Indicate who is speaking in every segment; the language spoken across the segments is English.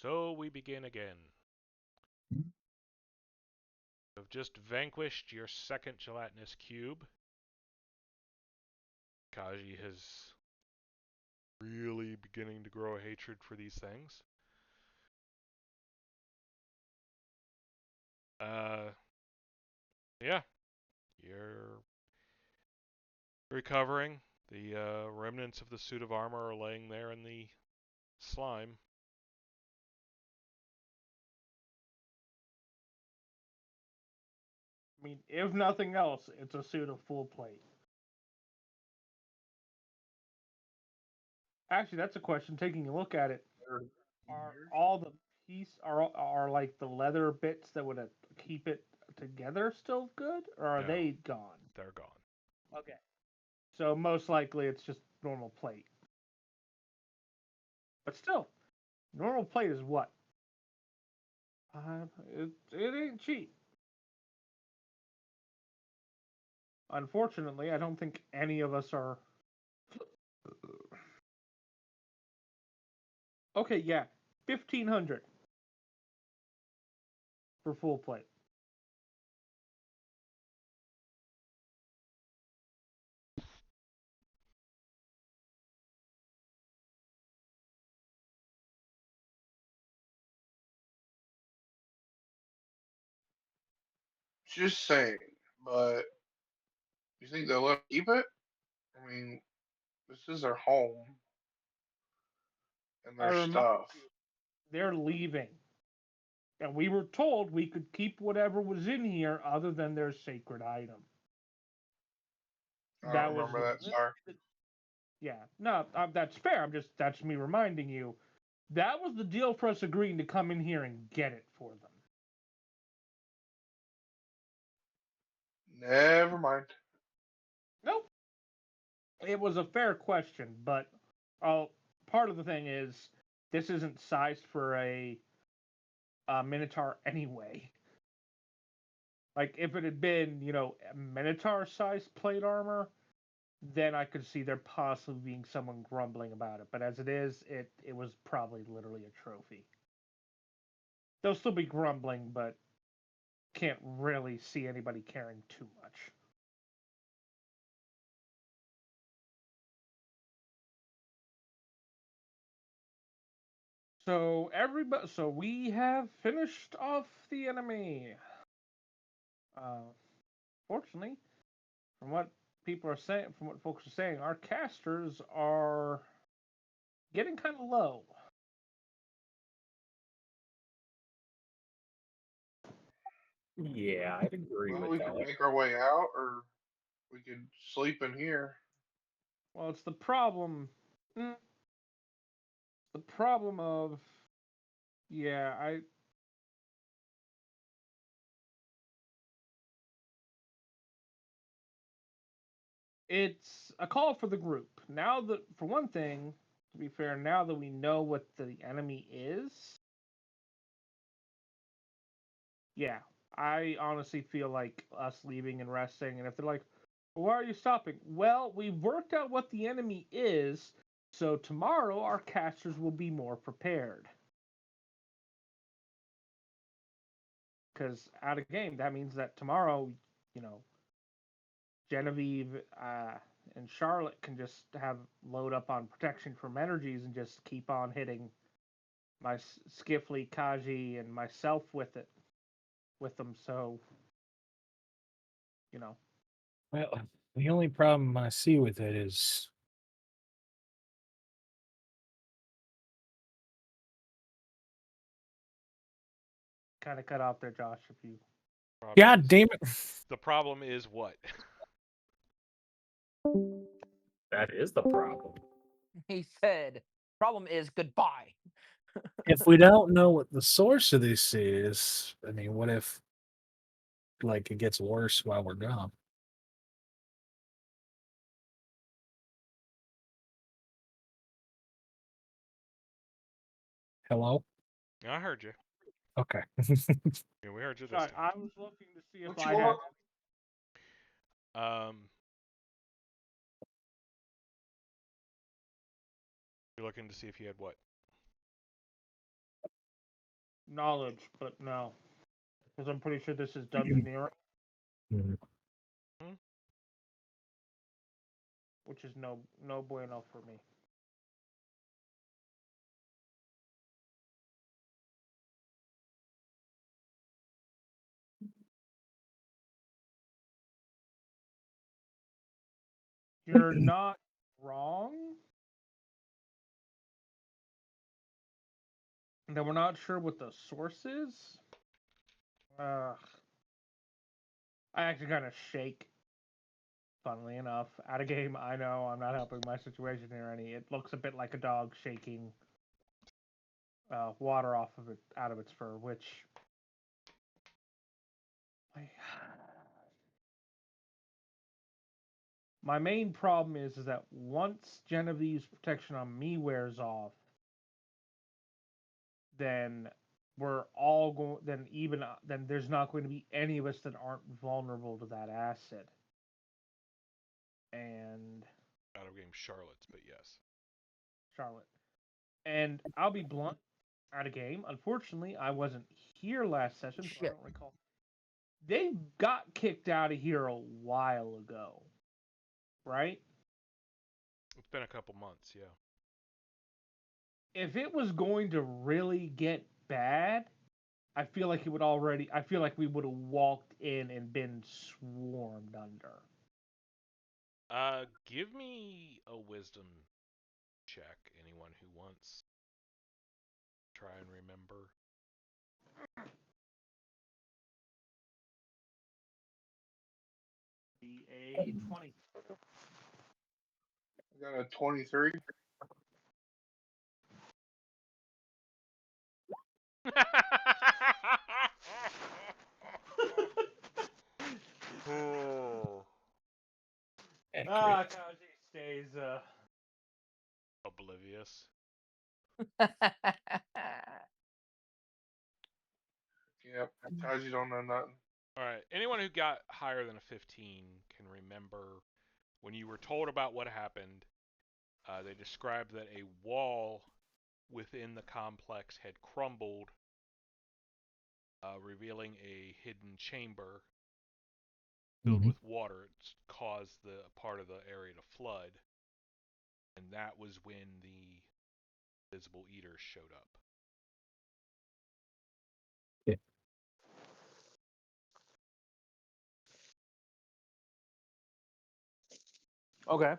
Speaker 1: So we begin again. You've just vanquished your second gelatinous cube. Kaji is really beginning to grow a hatred for these things. Yeah, you're recovering. The remnants of the suit of armor are laying there in the slime.
Speaker 2: I mean, if nothing else, it's a suit of full plate. Actually, that's a question. Taking a look at it, are all the are like the leather bits that would keep it together still good, or are
Speaker 1: No,
Speaker 2: they gone?
Speaker 1: they're gone.
Speaker 2: Okay, so most likely it's just normal plate. But still, normal plate is what? It ain't cheap. Unfortunately, I don't think any of us are. Okay, yeah, 1,500 for full plate.
Speaker 3: Just saying, but you think they'll let keep it? I mean, this is their home and
Speaker 2: I
Speaker 3: their
Speaker 2: remind
Speaker 3: stuff.
Speaker 2: you, they're leaving. And we were told we could keep whatever was in here other than their sacred item.
Speaker 3: I
Speaker 2: That
Speaker 3: don't
Speaker 2: was
Speaker 3: remember that. Sorry.
Speaker 2: yeah. No, that's fair. That's me reminding you. That was the deal for us agreeing to come in here and get it for them.
Speaker 3: Never mind.
Speaker 2: Nope. It was a fair question, but part of the thing is this isn't sized for a minotaur anyway. Like if it had been, a minotaur-sized plate armor, then I could see there possibly being someone grumbling about it. But as it is, it was probably literally a trophy. They'll still be grumbling, but can't really see anybody caring too much. So we have finished off the enemy. Fortunately, from what people are saying, from what folks are saying, our casters are getting kind of low.
Speaker 4: Yeah, I'd agree
Speaker 3: Well,
Speaker 4: with
Speaker 3: we
Speaker 4: that.
Speaker 3: could make our way out, or we could sleep in here.
Speaker 2: Well, it's the problem. The problem of yeah, it's a call for the group. Now that, for one thing, to be fair, now that we know what the enemy is, yeah, I honestly feel like us leaving and resting. And if they're like, why are you stopping? Well, we've worked out what the enemy is, so tomorrow our casters will be more prepared. Because out of game, that means that tomorrow, you know, Genevieve and Charlotte can just have load up on protection from energies and just keep on hitting my Skiffly, Kaji, and myself with them. So, you know,
Speaker 4: Well, the only problem I see with it is
Speaker 2: kind of cut off there, Josh. If you
Speaker 4: God damn it.
Speaker 1: The problem is what?
Speaker 4: That is the problem.
Speaker 5: He said, problem is goodbye.
Speaker 4: If we don't know what the source of this is, I mean, what if like it gets worse while we're gone? Hello?
Speaker 1: I heard you.
Speaker 4: Okay.
Speaker 1: Yeah, we heard you this
Speaker 2: sorry,
Speaker 1: time.
Speaker 2: I was looking to see if
Speaker 3: What
Speaker 2: I
Speaker 3: you
Speaker 2: had.
Speaker 3: want?
Speaker 1: You're looking to see if you had what?
Speaker 2: knowledge, but no. Because I'm pretty sure this is dungeoneering,
Speaker 4: Mhm.
Speaker 2: which is no bueno for me. You're not wrong. That we're not sure what the source is. I actually kind of shake. Funnily enough, out of game, I know I'm not helping my situation here any. It looks a bit like a dog shaking water off of it out of its fur, which my main problem is that once Genevieve's protection on me wears off, then we're all going. Then there's not going to be any of us that aren't vulnerable to that acid. And
Speaker 1: Out of game Charlotte's, but yes.
Speaker 2: Charlotte. And I'll be blunt, out of game. Unfortunately, I wasn't here last session, so I
Speaker 5: Shit.
Speaker 2: don't recall. They got kicked out of here a while ago, right?
Speaker 1: It's been a couple months, yeah.
Speaker 2: If it was going to really get bad, I feel like we would have walked in and been swarmed under.
Speaker 1: Give me a wisdom check, anyone who wants. Try and remember.
Speaker 2: Be a 20.
Speaker 3: I got a 23.
Speaker 1: Oh.
Speaker 2: Kaji stays
Speaker 1: Oblivious.
Speaker 3: Yep. Taji don't know nothing.
Speaker 1: Alright, anyone who got higher than a 15 can remember when you were told about what happened, they described that a wall within the complex had crumbled, revealing a hidden chamber filled
Speaker 4: Mhm.
Speaker 1: with water. It's caused the part of the area to flood, and that was when the visible eaters showed up.
Speaker 4: Yeah.
Speaker 2: Okay.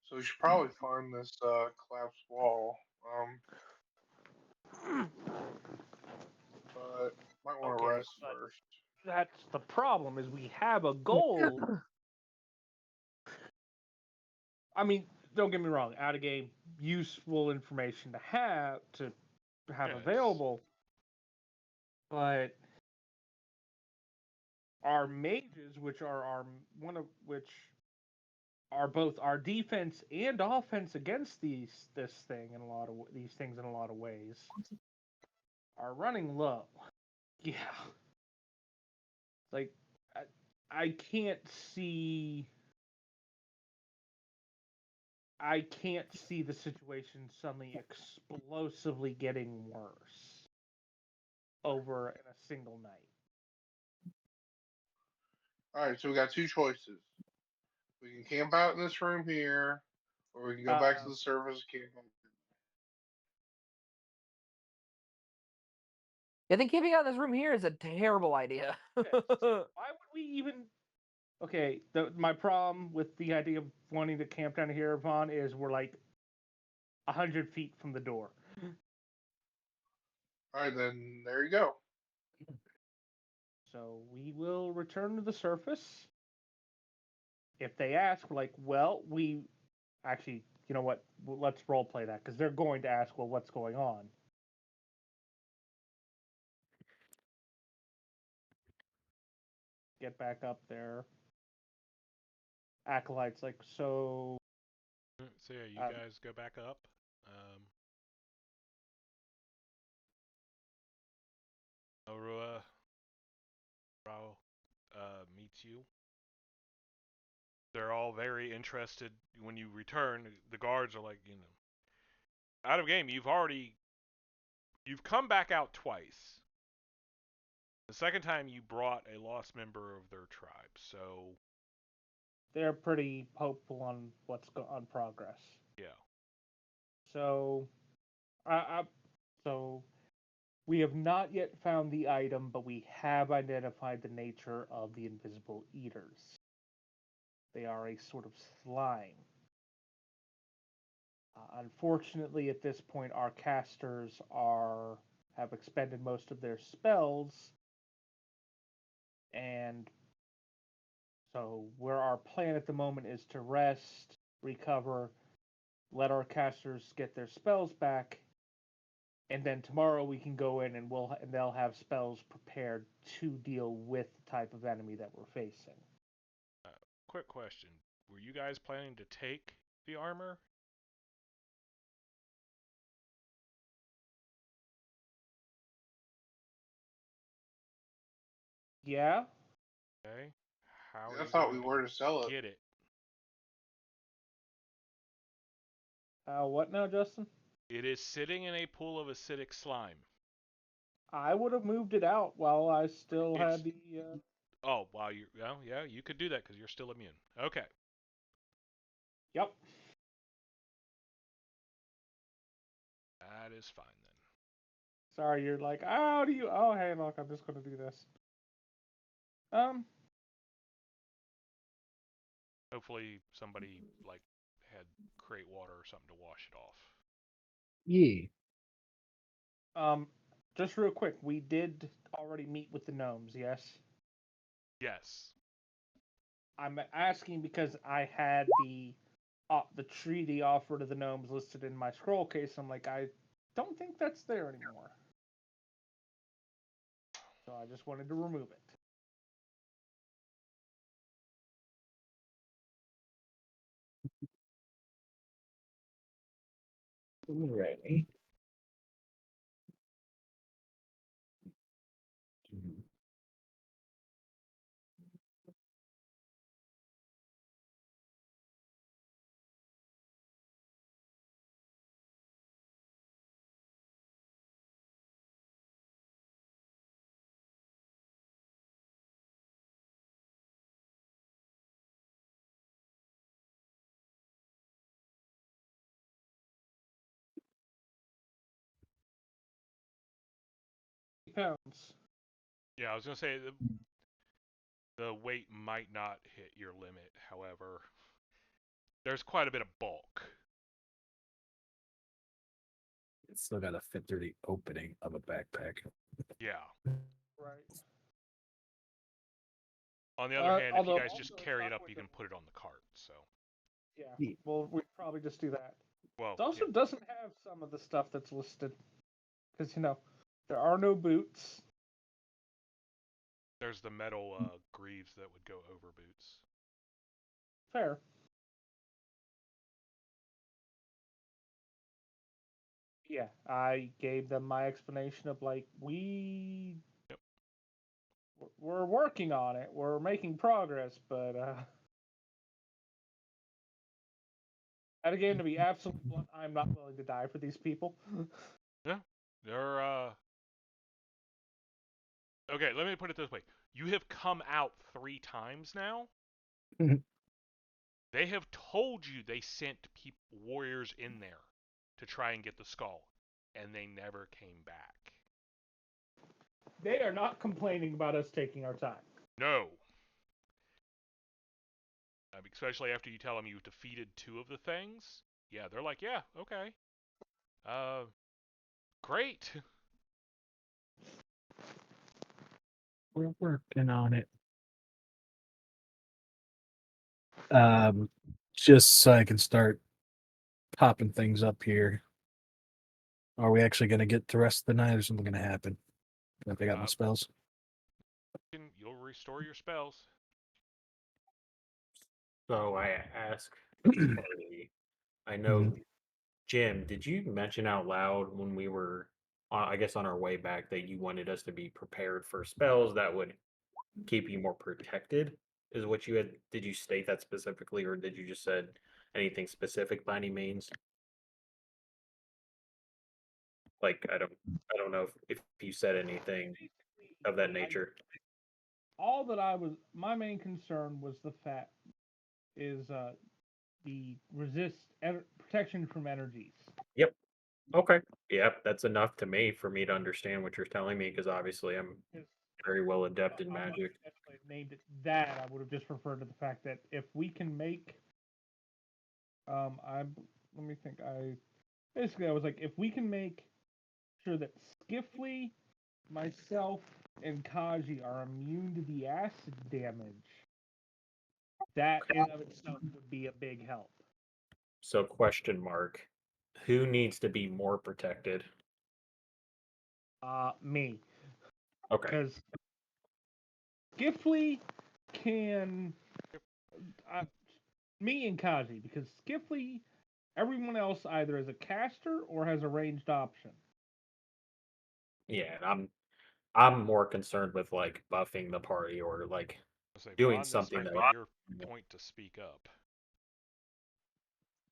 Speaker 3: So we should probably find this collapsed wall. But might want to
Speaker 2: Okay,
Speaker 3: rest
Speaker 2: but
Speaker 3: first.
Speaker 2: that's the problem is we have a goal. I mean, don't get me wrong, out of game, useful information to have
Speaker 1: Yes.
Speaker 2: available, but our mages, which are which are both our defense and offense against these things in a lot of ways, are running low. Yeah, like I can't see. I can't see the situation suddenly explosively getting worse over in a single night.
Speaker 3: Alright, so we got two choices. We can camp out in this room here, or we can go back to the surface and camp out.
Speaker 5: I think camping out in this room here is a terrible idea.
Speaker 2: Okay, so why would we even? Okay, my problem with the idea of wanting to camp down here, Vaughn, is we're like 100 feet from the door.
Speaker 3: Alright, then there you go.
Speaker 2: So we will return to the surface. If they ask, we're like, well, we actually, you know what? Let's role play that because they're going to ask, well, what's going on? Get back up there. Acolyte's like, so.
Speaker 1: So yeah, you guys go back up. Orua Rao meets you. They're all very interested when you return. The guards are like, out of game. You've You've come back out twice. The second time you brought a lost member of their tribe, so
Speaker 2: They're pretty hopeful on what's on progress.
Speaker 1: yeah.
Speaker 2: So, so we have not yet found the item, but we have identified the nature of the invisible eaters. They are a sort of slime. Unfortunately, at this point, our casters have expended most of their spells, and so where our plan at the moment is to rest, recover, let our casters get their spells back, and then tomorrow we can go in and they'll have spells prepared to deal with the type of enemy that we're facing.
Speaker 1: Quick question: were you guys planning to take the armor?
Speaker 2: Yeah.
Speaker 1: Okay. How
Speaker 3: I
Speaker 1: are you
Speaker 3: thought we
Speaker 1: going
Speaker 3: were to sell
Speaker 1: to
Speaker 3: it.
Speaker 1: get it?
Speaker 2: What now, Justin?
Speaker 1: It is sitting in a pool of acidic slime.
Speaker 2: I would have moved it out while I still
Speaker 1: It's
Speaker 2: had the.
Speaker 1: oh, wow. Yeah, you could do that because you're still immune. Okay.
Speaker 2: Yep.
Speaker 1: That is fine then.
Speaker 2: Sorry, you're like, how do you? Oh, hey, look, I'm just gonna do this.
Speaker 1: Hopefully somebody like had crate water or something to wash it off.
Speaker 4: Yeah.
Speaker 2: Just real quick, we did already meet with the gnomes, yes?
Speaker 1: Yes.
Speaker 2: I'm asking because I had the treaty offer to the gnomes listed in my scroll case. I'm like, I don't think that's there anymore. So I just wanted to remove it.
Speaker 4: Ready.
Speaker 2: £50.
Speaker 1: Yeah, I was gonna say the weight might not hit your limit. However, there's quite a bit of bulk.
Speaker 4: It's still got to fit through the opening of a backpack.
Speaker 1: Yeah.
Speaker 2: Right.
Speaker 1: On the other hand, if you
Speaker 2: although
Speaker 1: guys just
Speaker 2: also
Speaker 1: carry it
Speaker 2: stuck
Speaker 1: up,
Speaker 2: with
Speaker 1: you
Speaker 2: the-
Speaker 1: can put it on the cart. So,
Speaker 2: Yeah.
Speaker 4: Yeah.
Speaker 2: Well, we'd probably just do that.
Speaker 1: well,
Speaker 2: It also
Speaker 1: yeah,
Speaker 2: doesn't have some of the stuff that's listed. Because, there are no boots.
Speaker 1: there's the metal greaves that would go over boots.
Speaker 2: Fair. Yeah, I gave them my explanation of like
Speaker 1: Yep.
Speaker 2: we're working on it. We're making progress, but at a game to be absolutely blunt, I'm not willing to die for these people.
Speaker 1: Yeah, they're okay. Let me put it this way: you have come out 3 times now. They have told you they sent warriors in there to try and get the skull, and they never came back.
Speaker 2: They are not complaining about us taking our time.
Speaker 1: No. Especially after you tell them you've defeated 2 of the things. Yeah, they're like, yeah, okay. Great.
Speaker 4: We're working on it. Just so I can start popping things up here. Are we actually going to get the rest of the night, or something going to happen? If I got my spells.
Speaker 1: You'll restore your spells.
Speaker 6: So I ask, Charlie, I know, Jim, did you mention out loud when we were, I guess, on our way back that you wanted us to be prepared for spells that would keep you more protected? Is what you had? Did you state that specifically, or did you just said anything specific by any means? Like I don't know if you said anything of that nature.
Speaker 2: All that I was, my main concern was the fact is the protection from energies.
Speaker 6: Yep. Okay. Yep. That's enough to me for me to understand what you're telling me because obviously I'm
Speaker 2: 'Cause
Speaker 6: very well adept in
Speaker 2: I'm not
Speaker 6: magic.
Speaker 2: if I named it that. I would have just referred to the fact that if we can make, I let me think. I was like, if we can make sure that Skiffly, myself, and Kaji are immune to the acid damage, that in of itself would be a big help.
Speaker 6: So question mark. Who needs to be more protected?
Speaker 2: Me,
Speaker 6: Okay.
Speaker 2: because Skiffly can, uh, me and Kaji, because Skiffly, everyone else either is a caster or has a ranged option.
Speaker 6: Yeah, and I'm more concerned with like buffing the party or like
Speaker 1: I say,
Speaker 6: doing
Speaker 1: Vaughn, this
Speaker 6: something
Speaker 1: might
Speaker 6: that
Speaker 1: be your point to speak up.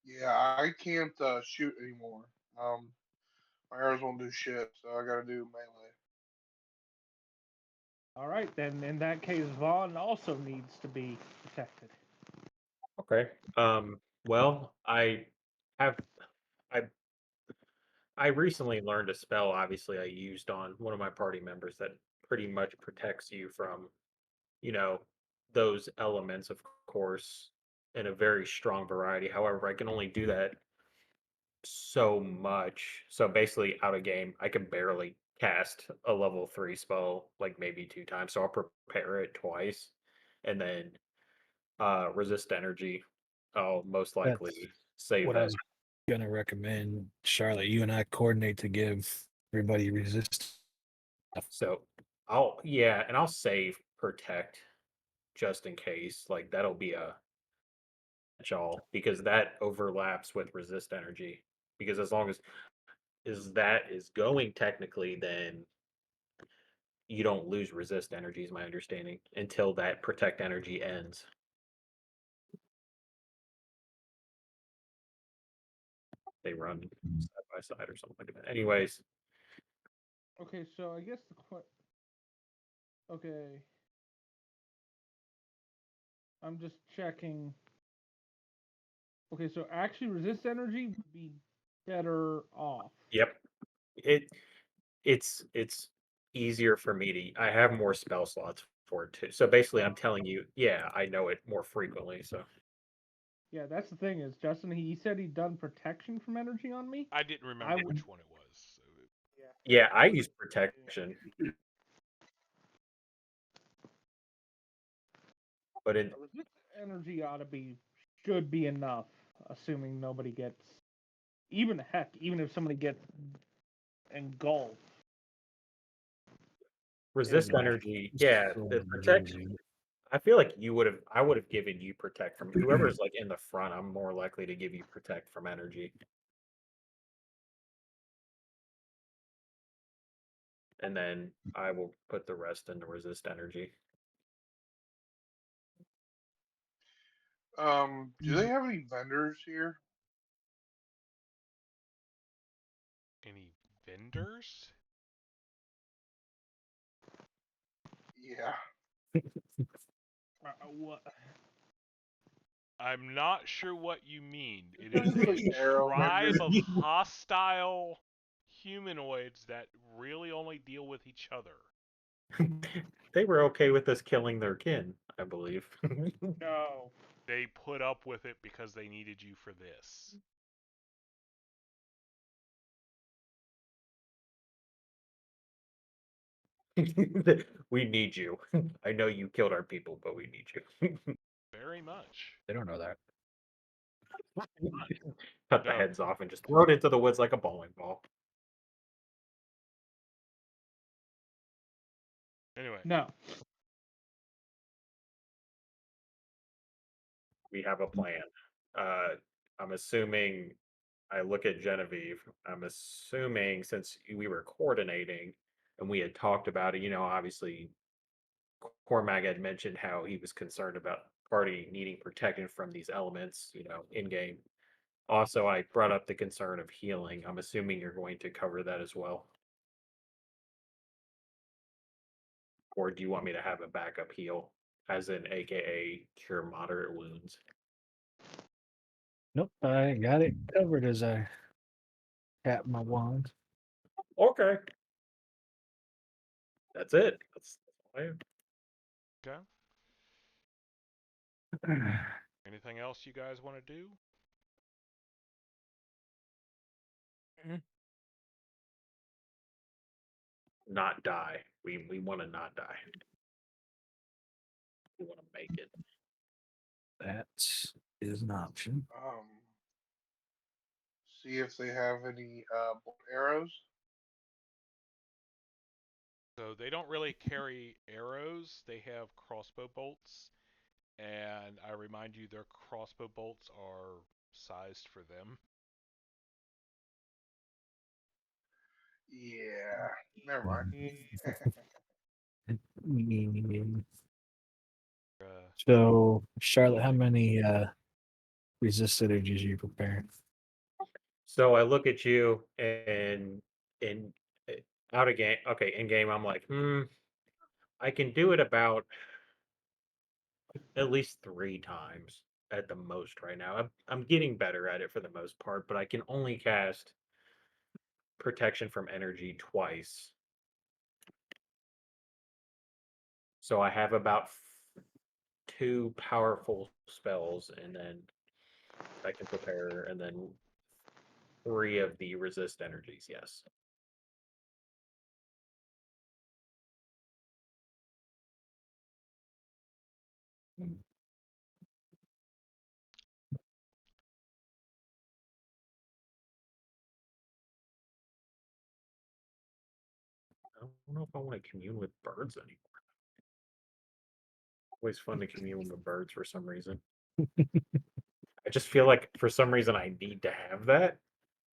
Speaker 3: Yeah, I can't shoot anymore. My arrows won't do shit, so I gotta do melee.
Speaker 2: All right, then in that case, Vaughn also needs to be protected.
Speaker 6: okay. Well, have I I recently learned a spell obviously I used on one of my party members that pretty much protects you from, you know, those elements of course in a very strong variety. However, I can only do that so much. So basically, out of game, I can barely cast a level 3 spell like maybe 2 times. So I'll prepare it twice, and then resist energy. I'll most likely
Speaker 4: That's
Speaker 6: save
Speaker 4: what I
Speaker 6: that.
Speaker 4: was gonna recommend. Charlotte, you and I coordinate to give everybody resist.
Speaker 6: So and I'll save protect just in case. Like that'll be a catch-all because that overlaps with resist energy. Because as long as is that is going technically, then you don't lose resist energy is my understanding until that protect energy ends. They run side by side or something like that. Anyways,
Speaker 2: Okay, so I guess okay, I'm just checking. Okay, so actually, resist energy would be better off.
Speaker 6: yep. It it's easier for me to I have more spell slots for it too. So basically I'm telling you, yeah, I know it more frequently. So
Speaker 2: Yeah, that's the thing is Justin. He said he'd done protection from energy on me.
Speaker 1: I didn't
Speaker 2: I
Speaker 1: remember
Speaker 2: would.
Speaker 1: which one it was. So
Speaker 6: yeah, I
Speaker 2: I would.
Speaker 6: use protection. But in
Speaker 2: Resist energy should be enough, assuming nobody gets even heck, even if somebody gets engulfed.
Speaker 6: resist
Speaker 2: Is
Speaker 6: energy, yeah, the protect I feel like I would have given you protect from whoever's like in the front, I'm more likely to give you protect from energy. And then I will put the rest into resist energy.
Speaker 3: Do they have any vendors here?
Speaker 1: any vendors?
Speaker 3: Yeah.
Speaker 2: what?
Speaker 1: I'm not sure what you mean. It is
Speaker 3: Essentially
Speaker 1: a
Speaker 3: arrow
Speaker 1: tribe
Speaker 3: vendors.
Speaker 1: of hostile humanoids that really only deal with each other.
Speaker 6: They were okay with us killing their kin, I believe.
Speaker 2: No.
Speaker 1: They put up with it because they needed you for this.
Speaker 6: We need you. I know you killed our people, but we need you.
Speaker 1: Very much.
Speaker 4: They don't know that.
Speaker 6: Cut the
Speaker 1: No.
Speaker 6: heads off and just throw it into the woods like a bowling ball.
Speaker 1: Anyway,
Speaker 2: No.
Speaker 6: We have a plan. Uh, I'm assuming I look at Genevieve. I'm assuming since we were coordinating and we had talked about it, obviously Cormac had mentioned how he was concerned about party needing protection from these elements, in game. Also, I brought up the concern of healing. I'm assuming you're going to cover that as well. Or do you want me to have a backup heal, as in AKA cure moderate wounds?
Speaker 4: Nope, I got it covered as I tap my wand.
Speaker 6: Okay. That's it. That's all I have.
Speaker 1: Okay. Anything else you guys want to do?
Speaker 6: Not die. We want to not die. We want to make it.
Speaker 4: That is an option.
Speaker 3: See if they have any bolt arrows.
Speaker 1: So they don't really carry arrows. They have crossbow bolts. And I remind you, their crossbow bolts are sized for them.
Speaker 3: Yeah, never mind.
Speaker 4: So, Charlotte, how many resist energies are you preparing?
Speaker 6: So I look at you and in out of game. Okay, in game, I'm like, I can do it about at least 3 times at the most right now. I'm getting better at it for the most part, but I can only cast protection from energy twice. So I have about 2 powerful spells, and then I can prepare, and then 3 of the resist energies. Yes. I don't know if I want to commune with birds anymore. Always fun to commune with birds for some reason. I just feel like for some reason I need to have that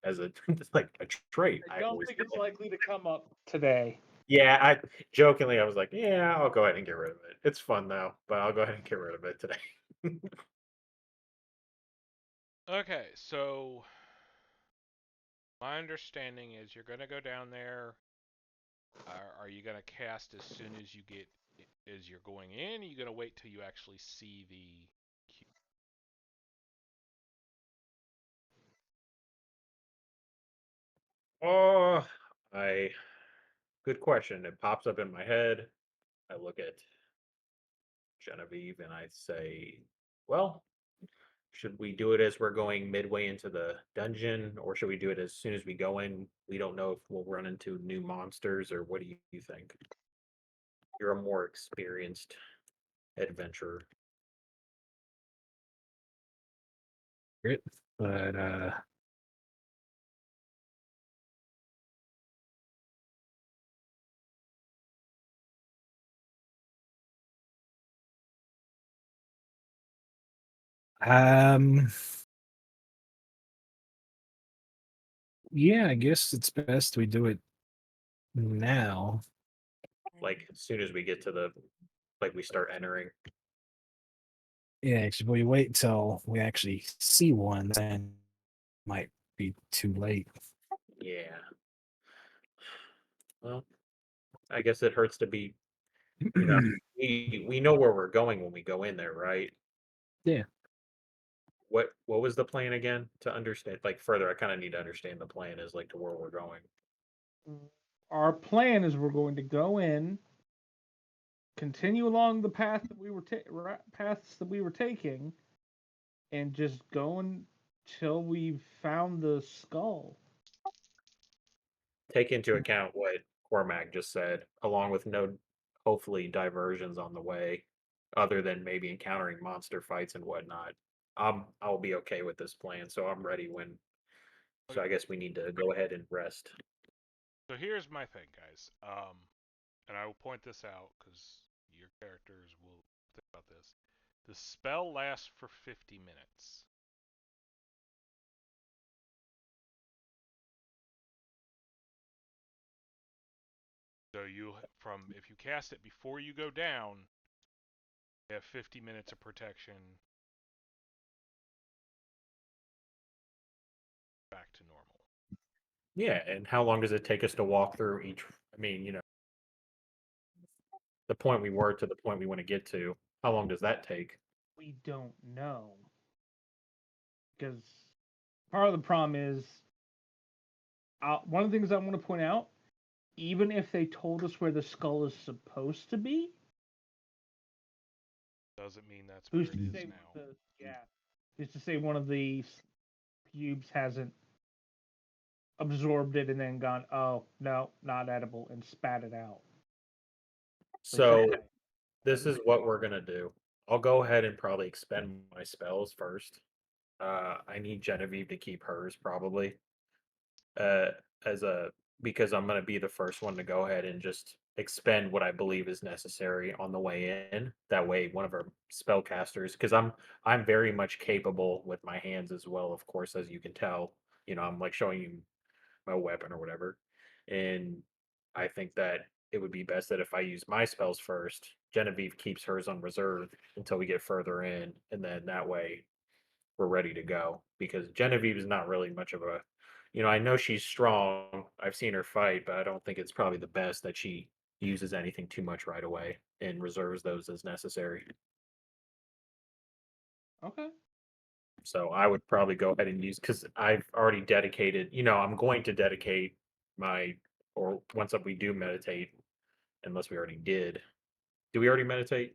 Speaker 6: as a like a trait.
Speaker 2: I don't
Speaker 6: always
Speaker 2: think
Speaker 6: feel
Speaker 2: it's
Speaker 6: like-
Speaker 2: likely to come up today.
Speaker 6: Yeah, I jokingly I was like, yeah, I'll go ahead and get rid of it. It's fun though, but I'll go ahead and get rid of it today.
Speaker 1: Okay, so my understanding is you're going to go down there. Are you going to cast as soon as you get as you're going in? Or are you going to wait till you actually see the cube?
Speaker 6: Oh, I good question. It pops up in my head. I look at Genevieve and I say, well, should we do it as we're going midway into the dungeon, or should we do it as soon as we go in? We don't know if we'll run into new monsters, or what do you think? You're a more experienced adventurer.
Speaker 4: Great. But um yeah, I guess it's best we do it now.
Speaker 6: Like as soon as we get to we start entering.
Speaker 4: Yeah, because if we wait till we actually see one, then it might be too late.
Speaker 6: Yeah. Well, I guess it hurts to be, we know where we're going when we go in there, right?
Speaker 4: Yeah.
Speaker 6: What was the plan again? To understand like further, I kind of need to understand the plan is like to where we're going.
Speaker 2: Our plan is we're going to go in, continue along the paths that we were taking, and just go until we found the skull.
Speaker 6: Take into account what Cormac just said, along with no hopefully diversions on the way, other than maybe encountering monster fights and whatnot. I'll be okay with this plan, so I'm ready when. So I guess we need to go ahead and rest.
Speaker 1: So here's my thing, guys. And I will point this out because your characters will think about this. The spell lasts for 50 minutes. So if you cast it before you go down, you have 50 minutes of protection.
Speaker 6: Yeah, and how long does it take us to walk through each? I mean, the point we were to the point we want to get to. How long does that take?
Speaker 2: We don't know because part of the problem is one of the things I want to point out. Even if they told us where the skull is supposed to be,
Speaker 1: Doesn't mean that's where
Speaker 2: who's
Speaker 1: it
Speaker 2: to
Speaker 1: is
Speaker 2: say?
Speaker 1: now.
Speaker 2: Who's to say one of the pubes hasn't absorbed it and then gone, oh no, not edible, and spat it out.
Speaker 6: So this is what we're gonna do. I'll go ahead and probably expend my spells first. I need Genevieve to keep hers probably. Uh, as a because I'm gonna be the first one to go ahead and just expend what I believe is necessary on the way in. That way, one of our spellcasters, because I'm very much capable with my hands as well. Of course, as you can tell, I'm like showing you my weapon or whatever, and I think that it would be best that if I use my spells first, Genevieve keeps hers on reserve until we get further in, and then that way we're ready to go. Because Genevieve is not really much of a, I know she's strong. I've seen her fight, but I don't think it's probably the best that she uses anything too much right away and reserves those as necessary.
Speaker 2: Okay.
Speaker 6: So I would probably go ahead and use because I've already dedicated, I'm going to dedicate my, or once we do meditate, unless we already did. Do we already meditate?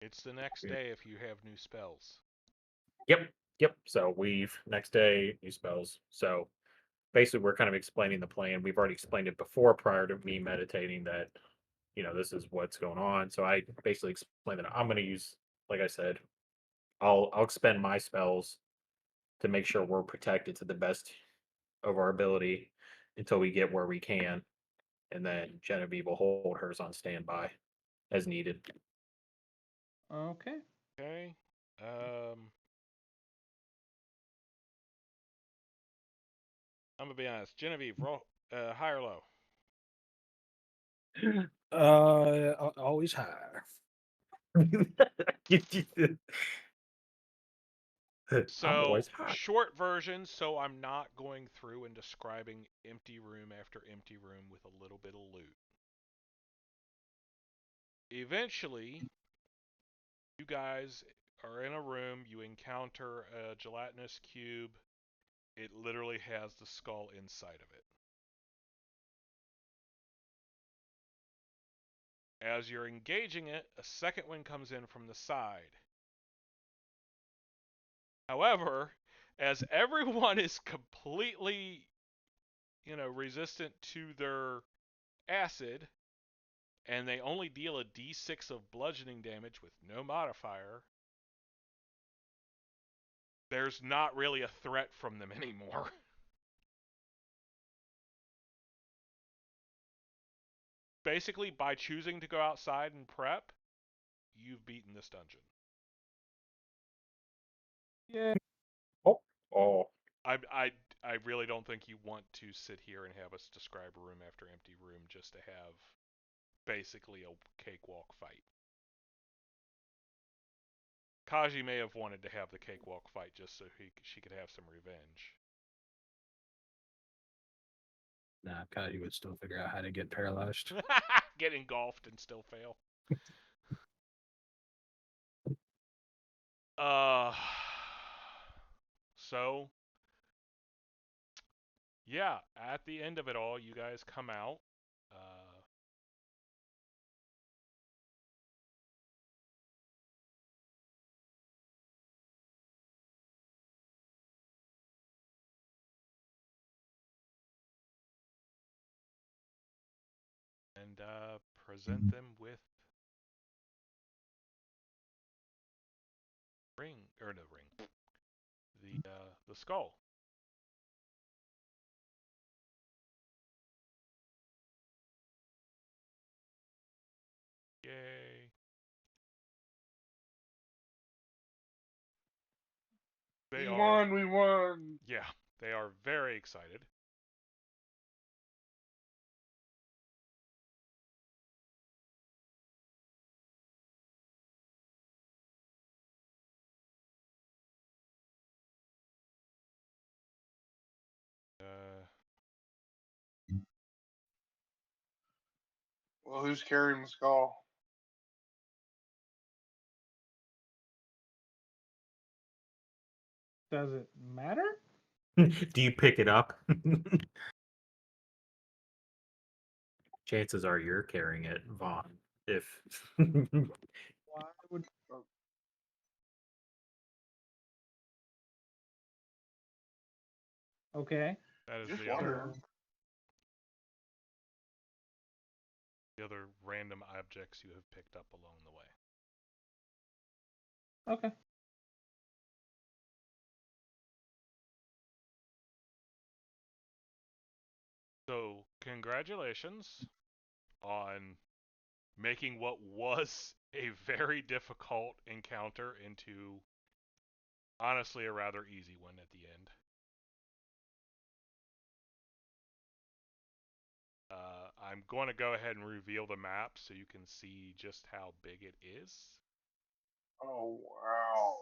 Speaker 1: It's the next day if you have new spells.
Speaker 6: Yep. Yep. So next day, new spells. So basically, we're kind of explaining the plan. We've already explained it before prior to me meditating that, this is what's going on. So I basically explained that I'm going to use, like I said, I'll expend my spells to make sure we're protected to the best of our ability until we get where we can, and then Genevieve will hold hers on standby as needed.
Speaker 2: Okay.
Speaker 1: Okay. I'm gonna be honest. Genevieve, roll high or low.
Speaker 4: Always higher.
Speaker 6: I'm
Speaker 1: So
Speaker 6: always hot.
Speaker 1: short version. So I'm not going through and describing empty room after empty room with a little bit of loot. Eventually, you guys are in a room. You encounter a gelatinous cube. It literally has the skull inside of it. As you're engaging it, a second one comes in from the side. However, as everyone is completely, resistant to their acid, and they only deal a d6 of bludgeoning damage with no modifier, there's not really a threat from them anymore. Basically, by choosing to go outside and prep, you've beaten this dungeon.
Speaker 2: Yeah.
Speaker 6: Oh, oh,
Speaker 1: I really don't think you want to sit here and have us describe room after empty room just to have basically a cakewalk fight. Kaji may have wanted to have the cakewalk fight just so she could have some revenge.
Speaker 4: Nah, Cody would still figure out how to get paralyzed.
Speaker 1: Get engulfed and still fail. Uh, so yeah, at the end of it all, you guys come out. And present them with the skull. Yay! They
Speaker 3: We
Speaker 1: are,
Speaker 3: won. We won.
Speaker 1: yeah, they are very excited. Uh,
Speaker 3: Well, who's carrying the skull?
Speaker 2: Does it matter?
Speaker 6: Do you pick it up? Chances are you're carrying it, Vaughn. If
Speaker 2: Why would? Okay.
Speaker 1: That is
Speaker 3: Just
Speaker 1: the other
Speaker 3: wondering.
Speaker 1: random objects you have picked up along the way.
Speaker 2: Okay.
Speaker 1: So, congratulations on making what was a very difficult encounter into honestly a rather easy one at the end. I'm going to go ahead and reveal the map so you can see just how big it is.
Speaker 3: Oh wow.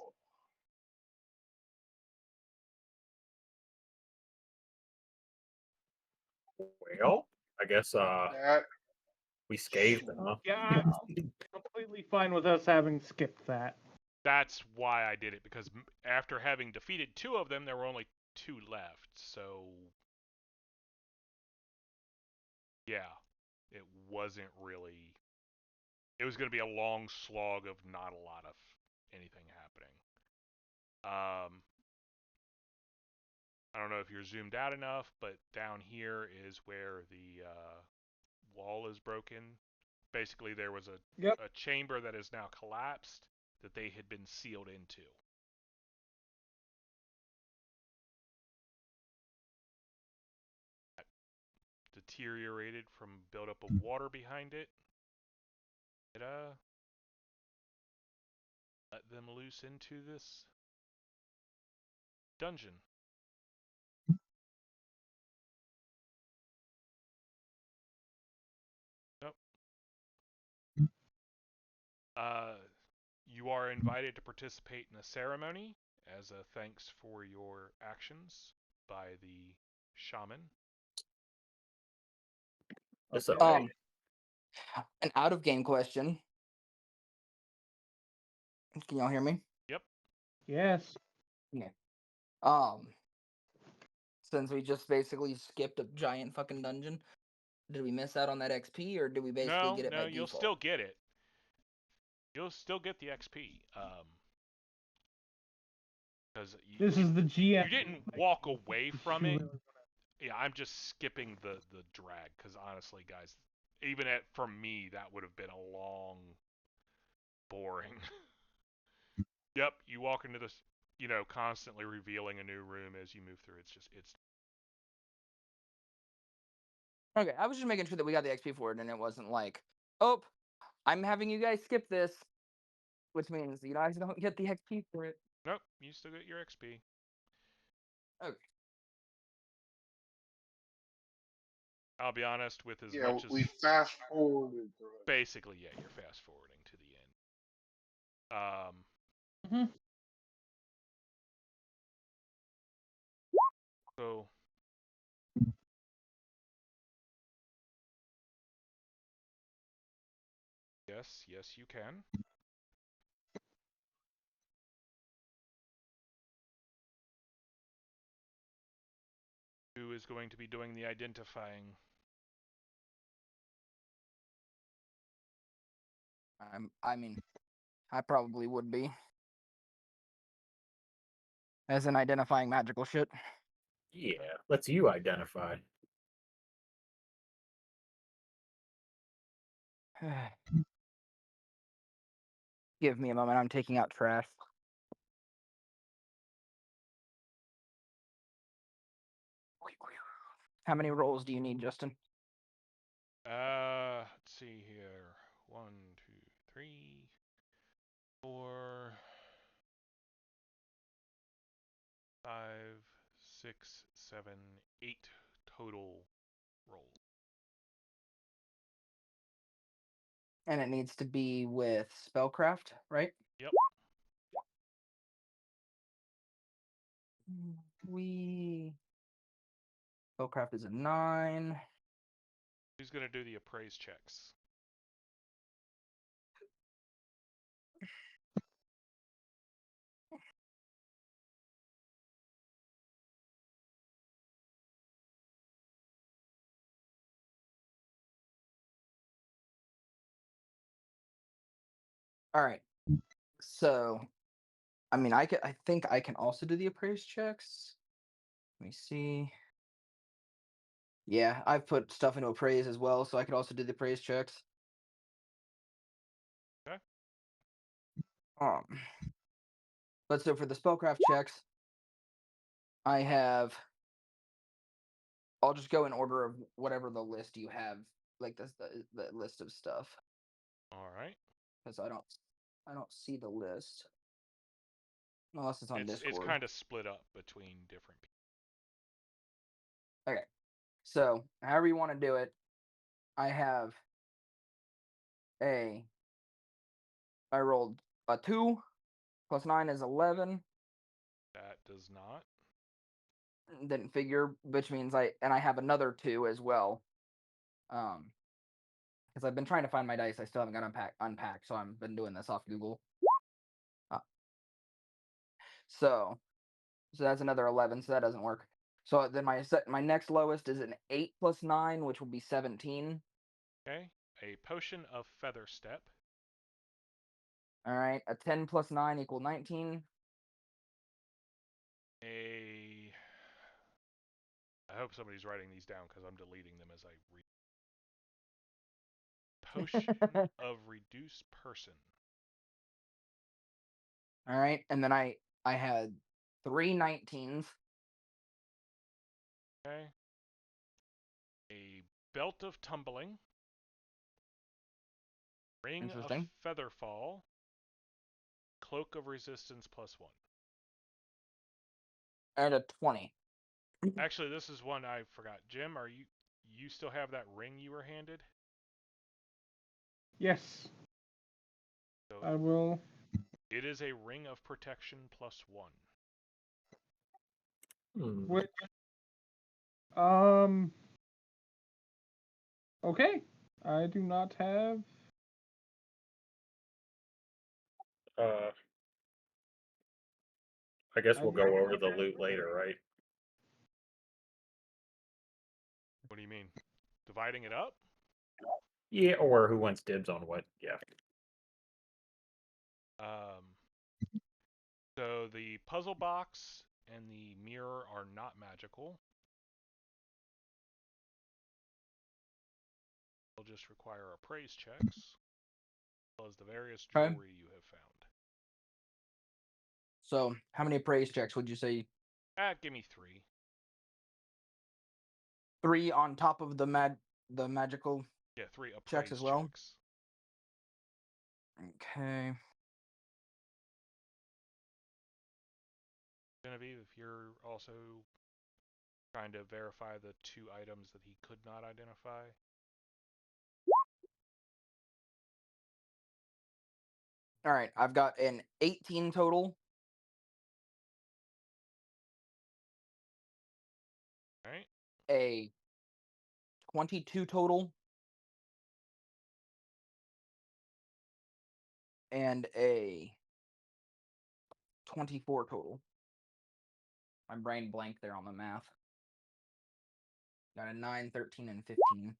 Speaker 6: well, I guess
Speaker 3: That
Speaker 6: we scathed, huh?
Speaker 2: Yeah, I'm completely fine with us having skipped that.
Speaker 1: That's why I did it, because after having defeated 2 of them, there were only 2 left. So, yeah, it wasn't really. It was going to be a long slog of not a lot of anything happening. I don't know if you're zoomed out enough, but down here is where the wall is broken. Basically, there was a chamber that is now collapsed that they had been sealed into. Deteriorated from buildup of water behind it. It let them loose into this dungeon. Nope. You are invited to participate in a ceremony as a thanks for your actions by the shaman.
Speaker 6: It's
Speaker 2: Okay.
Speaker 6: okay.
Speaker 5: An out of game question. Can y'all hear me?
Speaker 1: Yep.
Speaker 2: Yes.
Speaker 5: Yeah. Um, since we just basically skipped a giant fucking dungeon, did we miss out on that XP or did we basically get it by
Speaker 1: You'll
Speaker 5: default?
Speaker 1: still get it. You'll still get the XP. Because
Speaker 2: This is the GM.
Speaker 1: you didn't walk away from it. Yeah, I'm just skipping the drag because honestly, guys, even for me, that would have been a long, boring. Yep, you walk into this, constantly revealing a new room as you move through. It's.
Speaker 5: Okay, I was just making sure that we got the XP for it and it wasn't like, oh, I'm having you guys skip this, which means you guys don't get the XP for it.
Speaker 1: Nope, you still get your XP.
Speaker 5: Okay.
Speaker 1: I'll be honest, with as
Speaker 3: yeah,
Speaker 1: much as
Speaker 3: we fast forwarded through it.
Speaker 1: basically, yeah, you're fast forwarding to the end.
Speaker 2: Mhm.
Speaker 1: So yes, you can. Who is going to be doing the identifying?
Speaker 5: I mean, I probably would be. As in identifying magical shit.
Speaker 6: Yeah, lets you identify.
Speaker 5: Give me a moment, I'm taking out trash. How many rolls do you need, Justin?
Speaker 1: Let's see here. 1, 2, 3, 4, 5, 6, 7, 8 total rolls.
Speaker 5: And it needs to be with spellcraft, right?
Speaker 1: Yep.
Speaker 5: Spellcraft is a 9.
Speaker 1: Who's gonna do the appraise checks?
Speaker 5: All right. So, I mean, I think I can also do the appraise checks. Let me see. Yeah, I've put stuff into appraise as well, so I could also do the appraise checks.
Speaker 1: Okay.
Speaker 5: But so for the spellcraft checks, I have. I'll just go in order of whatever the list you have, like the list of stuff,
Speaker 1: All right.
Speaker 5: because I don't see the list unless it's on
Speaker 1: It's
Speaker 5: Discord.
Speaker 1: kind of split up between different people.
Speaker 5: Okay, so however you want to do it, I have I rolled a 2 plus 9 is 11.
Speaker 1: That does not.
Speaker 5: Didn't figure, which means I have another 2 as well. Because I've been trying to find my dice, I still haven't got unpacked, so I've been doing this off Google. So that's another 11, so that doesn't work. So then my next lowest is an 8 plus 9, which will be 17.
Speaker 1: Okay. A potion of feather step.
Speaker 5: All right, a 10 plus 9 equal 19.
Speaker 1: I hope somebody's writing these down because I'm deleting them as I read. Potion of reduce person.
Speaker 5: All right, and then I had 3 19s.
Speaker 1: Okay. A belt of tumbling. Ring of
Speaker 5: Interesting.
Speaker 1: featherfall. Cloak of resistance plus 1.
Speaker 5: And a 20.
Speaker 1: Actually, this is one I forgot. Jim, are you still have that ring you were handed?
Speaker 2: Yes,
Speaker 1: So
Speaker 2: I will.
Speaker 1: it is a ring of protection plus 1.
Speaker 2: Which, okay. I do not have.
Speaker 6: I guess
Speaker 2: I
Speaker 6: we'll
Speaker 2: do
Speaker 6: go
Speaker 2: not
Speaker 6: over
Speaker 2: have
Speaker 6: the
Speaker 2: that.
Speaker 6: loot later, right?
Speaker 1: What do you mean? Dividing it up?
Speaker 6: Yeah, or who wants dibs on what? Yeah.
Speaker 1: So the puzzle box and the mirror are not magical. They'll just require appraise checks, as well as the various
Speaker 5: Okay.
Speaker 1: jewelry you have found.
Speaker 5: So how many appraise checks would you say?
Speaker 1: Give me 3.
Speaker 5: 3 on top of the magical.
Speaker 1: Yeah, 3 appraise
Speaker 5: Checks as well?
Speaker 1: checks.
Speaker 5: Okay.
Speaker 1: Genevieve, if you're also trying to verify the 2 items that he could not identify.
Speaker 5: All right, I've got an 18 total.
Speaker 1: All right.
Speaker 5: A 22 total. And a 24 total. My brain blanked there on the math. Got a 9, 13, and 15.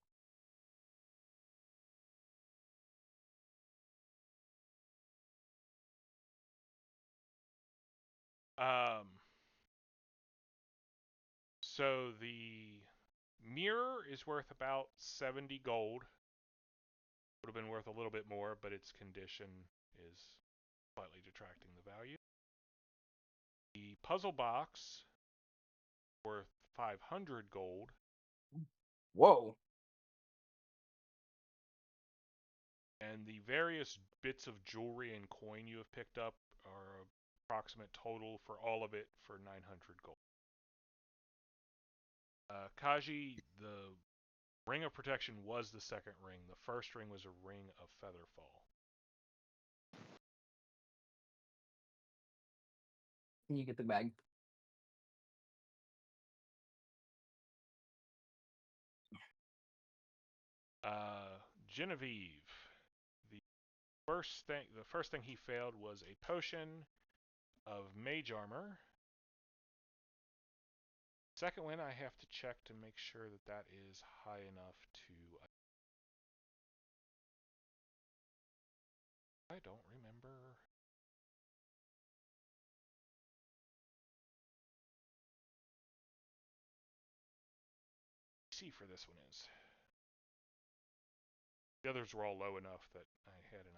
Speaker 1: So the mirror is worth about 70 gold. Would have been worth a little bit more, but its condition is slightly detracting the value. The puzzle box worth 500 gold.
Speaker 5: Whoa.
Speaker 1: And the various bits of jewelry and coin you have picked up are approximate total for all of it for 900 gold. Kaji, the ring of protection was the second ring. The first ring was a ring of featherfall.
Speaker 5: Can you get the bag?
Speaker 1: Genevieve, the first thing he failed was a potion of mage armor. Second one, I have to check to make sure that that is high enough to. I don't remember. See for this one is. The others were all low enough that I had an.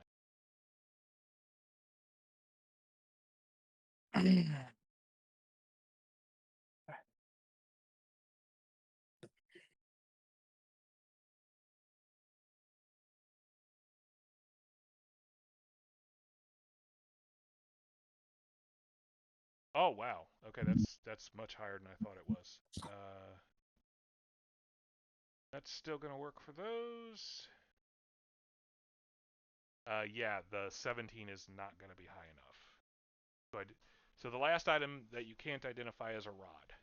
Speaker 1: Oh wow. Okay, that's much higher than I thought it was. That's still gonna work for those. Yeah, the 17 is not gonna be high enough. So the last item that you can't identify is a rod.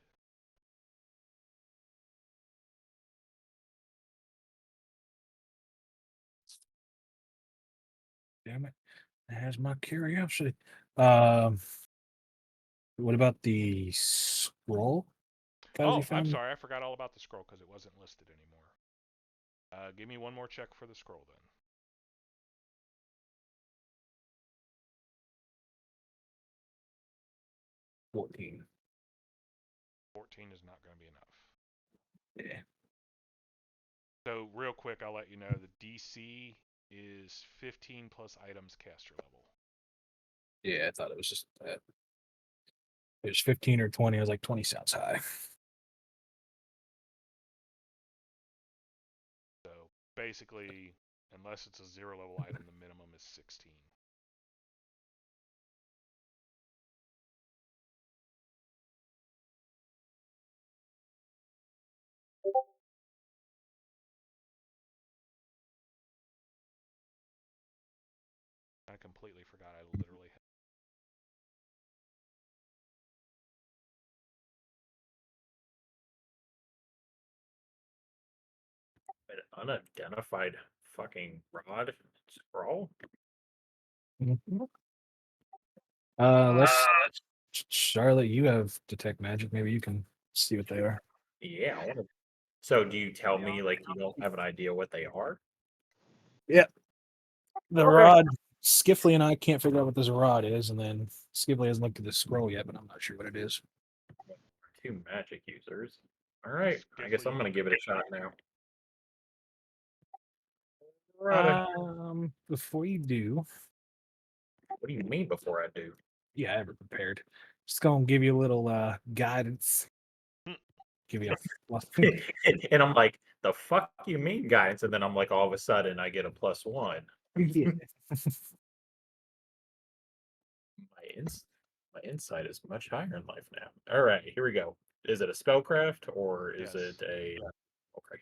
Speaker 4: Damn it. That has my curiosity. What about the scroll?
Speaker 1: Oh, I'm sorry, I forgot all about the scroll because it wasn't listed anymore. Give me one more check for the scroll then.
Speaker 4: 14.
Speaker 1: 14 is not going to be enough.
Speaker 4: Yeah.
Speaker 1: So real quick, I'll let you know the DC is 15 plus items caster level.
Speaker 4: Yeah, I thought it was just that. It was 15 or 20. I was like, 20 sounds high.
Speaker 1: So basically, unless it's a 0 level item, the minimum is 16. I completely forgot I literally had.
Speaker 6: An unidentified fucking rod scroll.
Speaker 4: Mhm. Let's Charlotte, you have detect magic. Maybe you can see what they are.
Speaker 6: Yeah, I want to. So, do you tell me like you don't have an idea what they are?
Speaker 4: Yeah. The
Speaker 6: Okay.
Speaker 4: rod, Skiffley and I can't figure out what this rod is, and then Skiffley hasn't looked at the scroll yet, but I'm not sure what it is.
Speaker 6: 2 magic users. All right, I guess I'm
Speaker 1: Skiffly.
Speaker 6: gonna give it a shot now. Right.
Speaker 4: Before you do,
Speaker 6: What do you mean before I do?
Speaker 4: yeah, I ever prepared. Just gonna give you a little guidance.
Speaker 1: Hmm.
Speaker 4: Give you a plus.
Speaker 6: And I'm like, the fuck you mean, guys? And then I'm like, all of a sudden, I get a +1.
Speaker 4: Yeah.
Speaker 6: My my insight is much higher in life now. All right, here we go. Is it a spellcraft or is
Speaker 1: Yes.
Speaker 6: it a? Okay.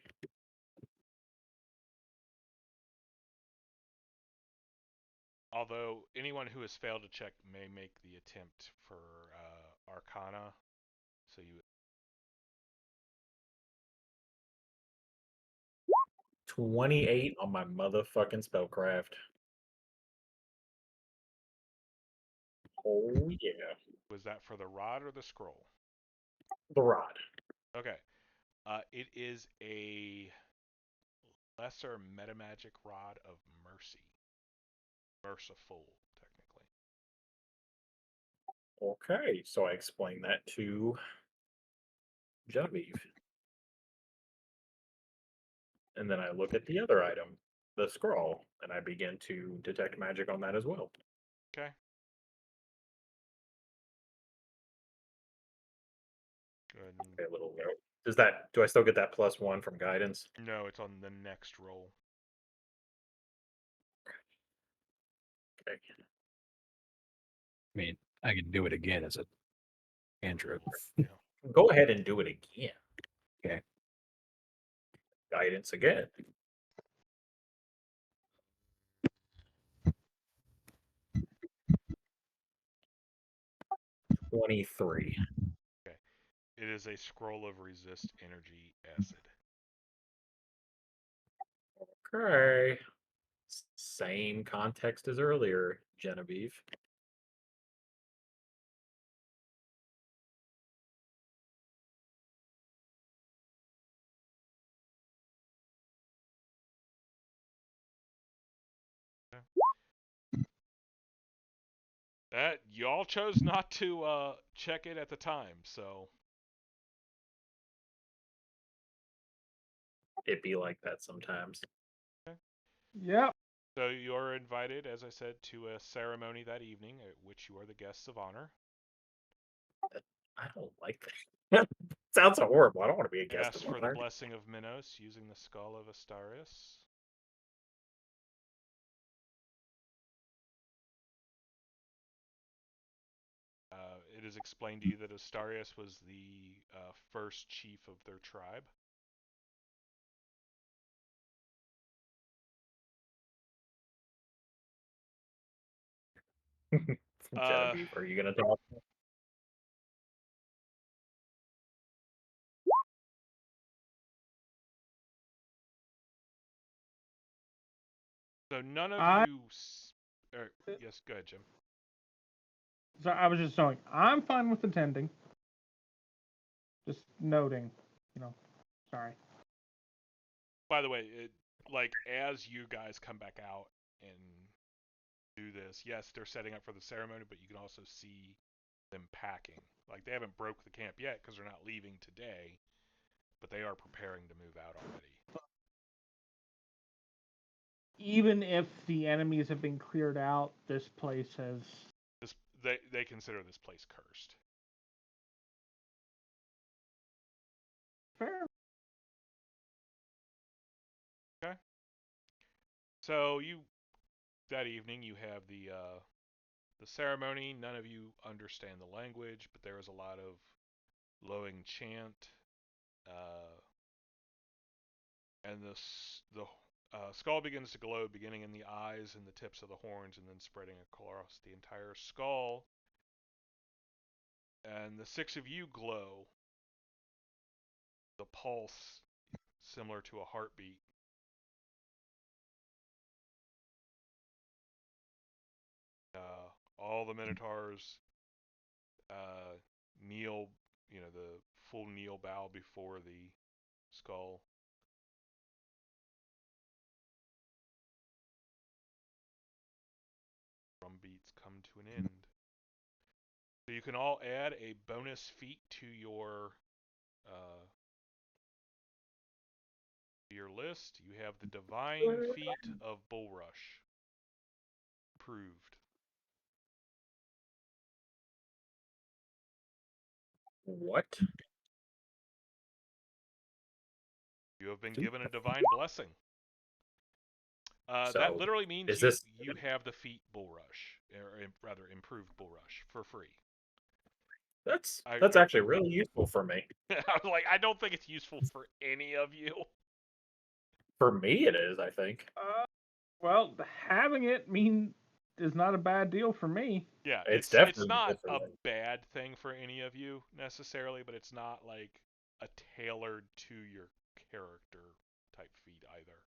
Speaker 1: Although anyone who has failed to check may make the attempt for Arcana. So you
Speaker 6: 28 on my motherfucking spellcraft. Oh yeah,
Speaker 1: was that for the rod or the scroll?
Speaker 6: the rod.
Speaker 1: Okay. It is a lesser metamagic rod of mercy. Merciful, technically.
Speaker 6: Okay, so I explain that to Genevieve. And then I look at the other item, the scroll, and I begin to detect magic on that as well.
Speaker 1: Okay. Good.
Speaker 6: Okay, a little low. Do I still get that +1 from guidance?
Speaker 1: No, it's on the next roll.
Speaker 6: Okay.
Speaker 4: I mean, I can do it again as a cantrip.
Speaker 1: Yeah.
Speaker 6: Go ahead and do it again.
Speaker 4: Okay.
Speaker 6: Guidance again. $23.
Speaker 1: Okay. It is a scroll of resist energy acid.
Speaker 6: Okay. Same context as earlier, Genevieve.
Speaker 1: That y'all chose not to check it at the time, so
Speaker 6: It be like that sometimes.
Speaker 2: Yep.
Speaker 1: so you're invited, as I said, to a ceremony that evening, at which you are the guests of honor.
Speaker 6: I don't like that. Sounds horrible. I don't want to be a guest
Speaker 1: Ask
Speaker 6: of
Speaker 1: for the
Speaker 6: honor.
Speaker 1: blessing of Minos using the skull of Astarius. It is explained to you that Astarius was the first chief of their tribe.
Speaker 6: Genevieve, are you gonna talk?
Speaker 1: So none of
Speaker 2: I-
Speaker 1: you. Yes, go ahead, Jim.
Speaker 2: So I was just saying, I'm fine with attending. Just noting, sorry.
Speaker 1: By the way, like as you guys come back out and do this, yes, they're setting up for the ceremony, but you can also see them packing. Like they haven't broke the camp yet because they're not leaving today, but they are preparing to move out already.
Speaker 2: Even if the enemies have been cleared out, this place has.
Speaker 1: They consider this place cursed.
Speaker 2: Fair.
Speaker 1: Okay. So that evening you have the ceremony. None of you understand the language, but there is a lot of lowing chant, and the skull begins to glow, beginning in the eyes and the tips of the horns, and then spreading across the entire skull. And the six of you glow. The pulse, similar to a heartbeat. All the Minotaurs kneel, the full kneel bow before the skull. Drum beats come to an end. So you can all add a bonus feat to your list. You have the divine feat of Bull Rush. Proved.
Speaker 6: What?
Speaker 1: You have been given a divine blessing.
Speaker 6: So,
Speaker 1: that literally means
Speaker 6: is this
Speaker 1: you have the feat Bull Rush, or rather improved Bull Rush for free.
Speaker 6: that's
Speaker 1: I
Speaker 6: actually really useful for me.
Speaker 1: I was like, I don't think it's useful for any of you.
Speaker 6: For me, it is. I think.
Speaker 2: Well, having it is not a bad deal for me.
Speaker 1: Yeah,
Speaker 6: It's
Speaker 1: it's
Speaker 6: definitely
Speaker 1: not
Speaker 6: good for
Speaker 1: a
Speaker 6: me.
Speaker 1: bad thing for any of you necessarily, but it's not like a tailored to your character type feat either.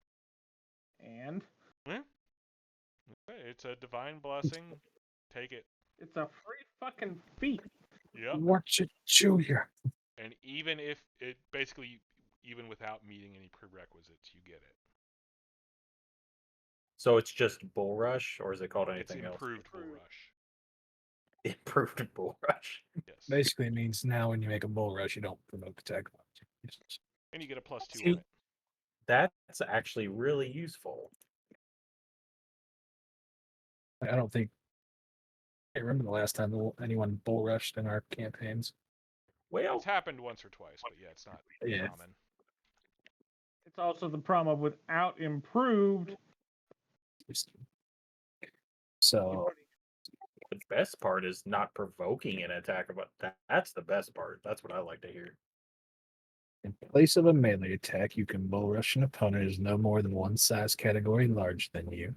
Speaker 2: And
Speaker 1: Yeah. Okay, it's a divine blessing. Take it.
Speaker 2: it's a free fucking feat.
Speaker 1: Yep.
Speaker 4: Watch it chew here.
Speaker 1: And even if it basically, even without meeting any prerequisites, you get it.
Speaker 6: So it's just Bull Rush, or is it called
Speaker 1: It's
Speaker 6: anything else?
Speaker 1: improved Bull Rush.
Speaker 6: Improved Bull Rush.
Speaker 1: Yes.
Speaker 4: Basically, it means now when you make a bull rush, you don't provoke attack.
Speaker 1: And you get a +2
Speaker 6: See,
Speaker 1: on it.
Speaker 6: That's actually really useful.
Speaker 4: I don't think I remember the last time anyone bull rushed in our campaigns.
Speaker 6: Well,
Speaker 1: It's happened once or twice, but yeah, it's not
Speaker 4: Yeah.
Speaker 1: common.
Speaker 2: It's also the problem of without improved.
Speaker 4: So
Speaker 6: the best part is not provoking an attack, but that's the best part. That's what I like to hear.
Speaker 4: in place of a melee attack, you can bull rush an opponent who is no more than one size category larger than you.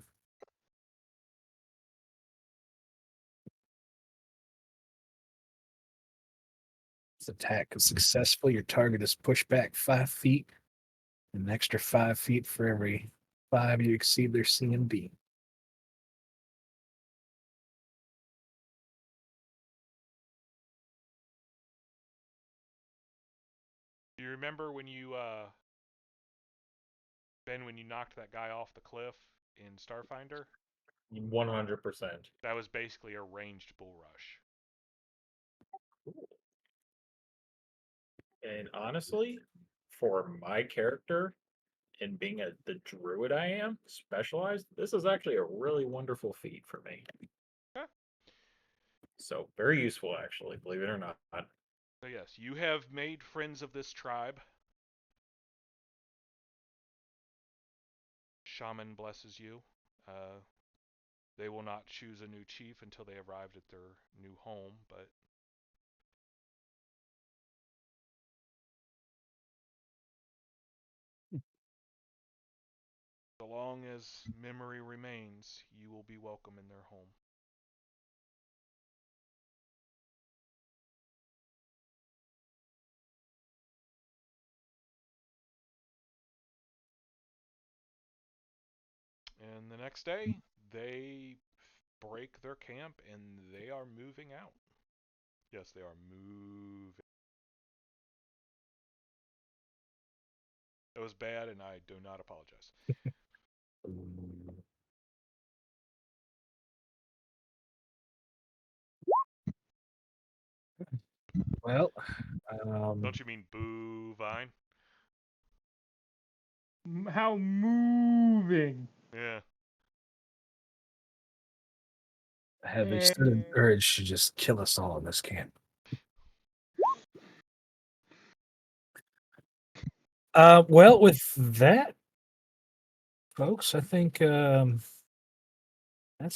Speaker 4: This attack is successful. Your target is pushed back 5 feet, an extra 5 feet for every 5 you exceed their CMB.
Speaker 1: Do you remember when you, Ben, when you knocked that guy off the cliff in Starfinder?
Speaker 6: 100%.
Speaker 1: That was basically a ranged bull rush.
Speaker 6: And honestly, for my character and being the druid I am, specialized, this is actually a really wonderful feat for me.
Speaker 1: Okay.
Speaker 6: So very useful, actually, believe it or not.
Speaker 1: So yes, you have made friends of this tribe. Shaman blesses you. They will not choose a new chief until they arrived at their new home, but so long as memory remains, you will be welcome in their home. And the next day, they break their camp and they are moving out. Yes, they are moving. It was bad, and I do not apologize.
Speaker 4: Well,
Speaker 1: Don't you mean boo, Vine?
Speaker 2: How moving.
Speaker 1: Yeah.
Speaker 4: have a sudden urge to just kill us all in this camp. Well, with that, folks, I think that's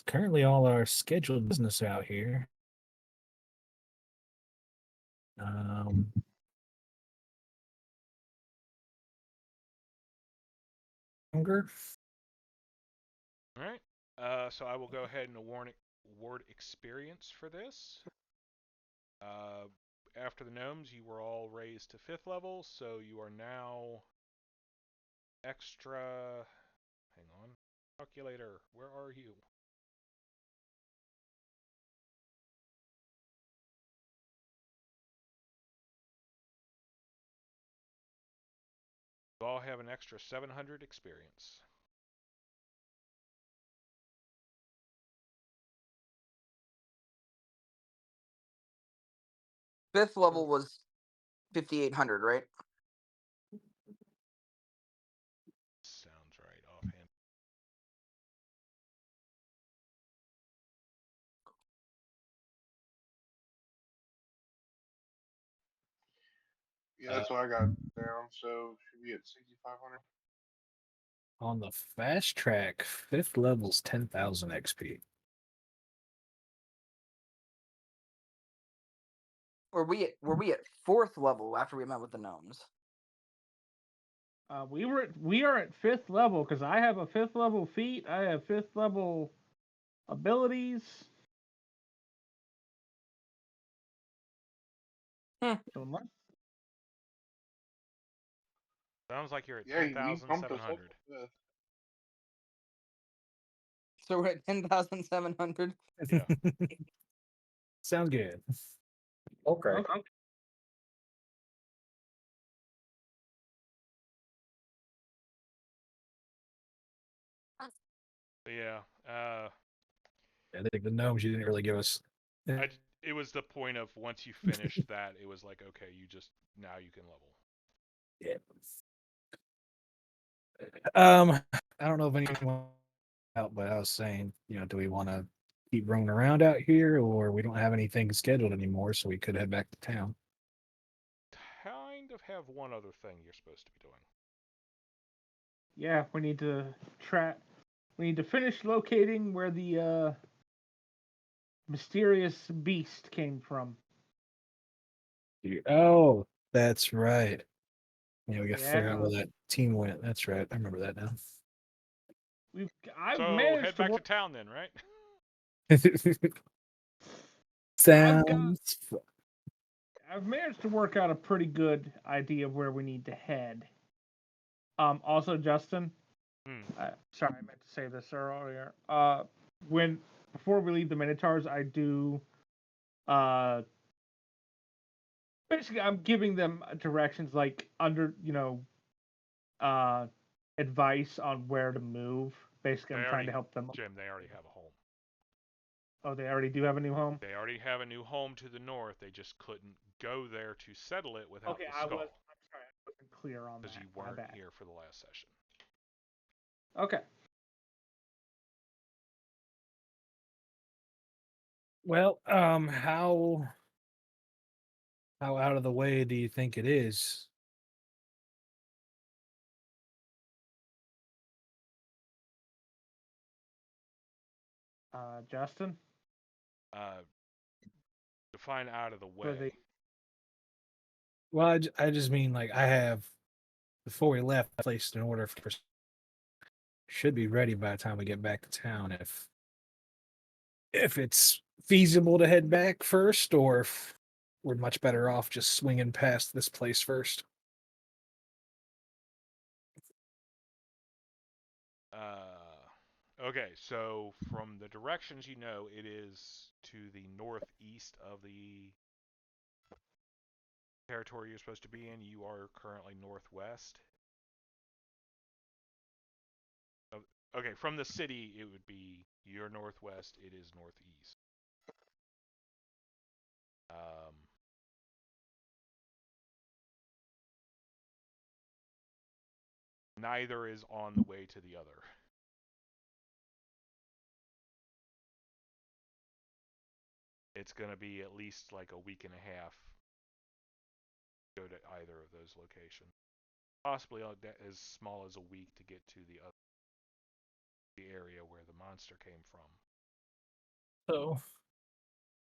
Speaker 4: currently all our scheduled business out here. Hunger.
Speaker 1: All right. So I will go ahead and award experience for this. After the gnomes, you were all raised to 5th level, so you are now extra. Hang on. Calculator, where are you? You all have an extra 700 experience.
Speaker 5: Fifth level was 5,800, right?
Speaker 1: Sounds right offhand.
Speaker 3: Yeah, that's what I got down. So should be at 6,500.
Speaker 4: On the fast track, 5th level's 10,000 XP.
Speaker 5: Were we at fourth level after we met with the gnomes?
Speaker 2: We are at 5th level because I have a 5th level feat. I have 5th level abilities. So unless
Speaker 1: Sounds like you're at
Speaker 3: Yeah, we bumped us up
Speaker 1: 10,700.
Speaker 3: to 5th.
Speaker 5: So we're at 10,700.
Speaker 1: Yeah.
Speaker 4: Sounds good.
Speaker 6: Okay.
Speaker 2: okay.
Speaker 1: So yeah.
Speaker 4: I think the gnomes you didn't really give us.
Speaker 1: It was the point of once you finished that, it was like, okay, now you can level.
Speaker 4: Yeah. I don't know if anyone out, but I was saying, do we want to keep roaming around out here, or we don't have anything scheduled anymore, so we could head back to town?
Speaker 1: Kind of have one other thing you're supposed to be doing.
Speaker 2: Yeah, we need to We need to finish locating where the mysterious beast came from.
Speaker 4: Oh, that's right. Yeah, we got to figure out
Speaker 2: Yeah.
Speaker 4: where that team went. That's right. I remember that now.
Speaker 2: I've
Speaker 1: So
Speaker 2: managed
Speaker 1: head
Speaker 2: to
Speaker 1: back to
Speaker 2: work.
Speaker 1: town then, right?
Speaker 4: Sounds fun.
Speaker 2: I've managed to work out a pretty good idea of where we need to head. Also, Justin, sorry, I meant to say this earlier. Before we leave the Minotaurs, I do. Basically, I'm giving them directions like advice on where to move. Basically, I'm trying to help them.
Speaker 1: Jim, they already have a home.
Speaker 2: Oh, they already do have a new home.
Speaker 1: They already have a new home to the north. They just couldn't go there to settle it without
Speaker 2: Okay,
Speaker 1: the skull.
Speaker 2: I'm sorry, I wasn't clear on that.
Speaker 1: Because you
Speaker 2: My
Speaker 1: weren't
Speaker 2: bad.
Speaker 1: here for the last session.
Speaker 2: Okay.
Speaker 4: Well, how out of the way do you think it is?
Speaker 2: Justin.
Speaker 1: Define out of the
Speaker 2: For
Speaker 1: way.
Speaker 2: the
Speaker 4: Well, I just mean like I have before we left, I placed an order for should be ready by the time we get back to town if it's feasible to head back first or if we're much better off just swinging past this place first.
Speaker 1: Okay, so from the directions you know, it is to the northeast of the territory you're supposed to be in. You are currently northwest. Okay, from the city, it would be you're northwest. It is northeast. Neither is on the way to the other. It's going to be at least like a week and a half to go to either of those locations. Possibly as small as a week to get to the area where the monster came from.
Speaker 4: So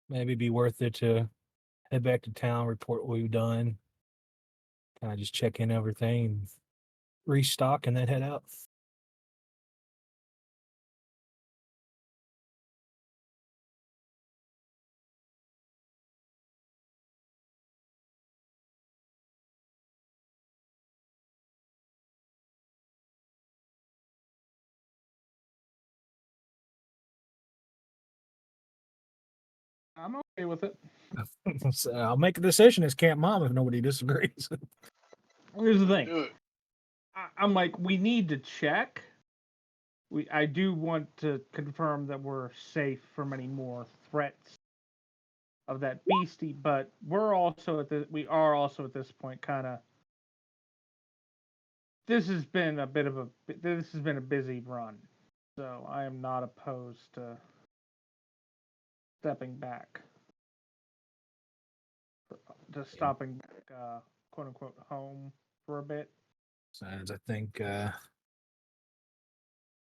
Speaker 4: maybe be worth it to head back to town, report what we've done, kind of just check in everything, restock, and then head out.
Speaker 2: I'm okay with it.
Speaker 4: So I'll make a decision as Camp Mom if nobody disagrees.
Speaker 2: Here's the thing.
Speaker 3: Do it.
Speaker 2: I'm like, we need to check. I do want to confirm that we're safe from any more threats of that beastie, but we are also at this point kind of. This has been a busy run, so I am not opposed to stepping back, to stopping back, quote unquote, home for a bit.
Speaker 4: Besides, I think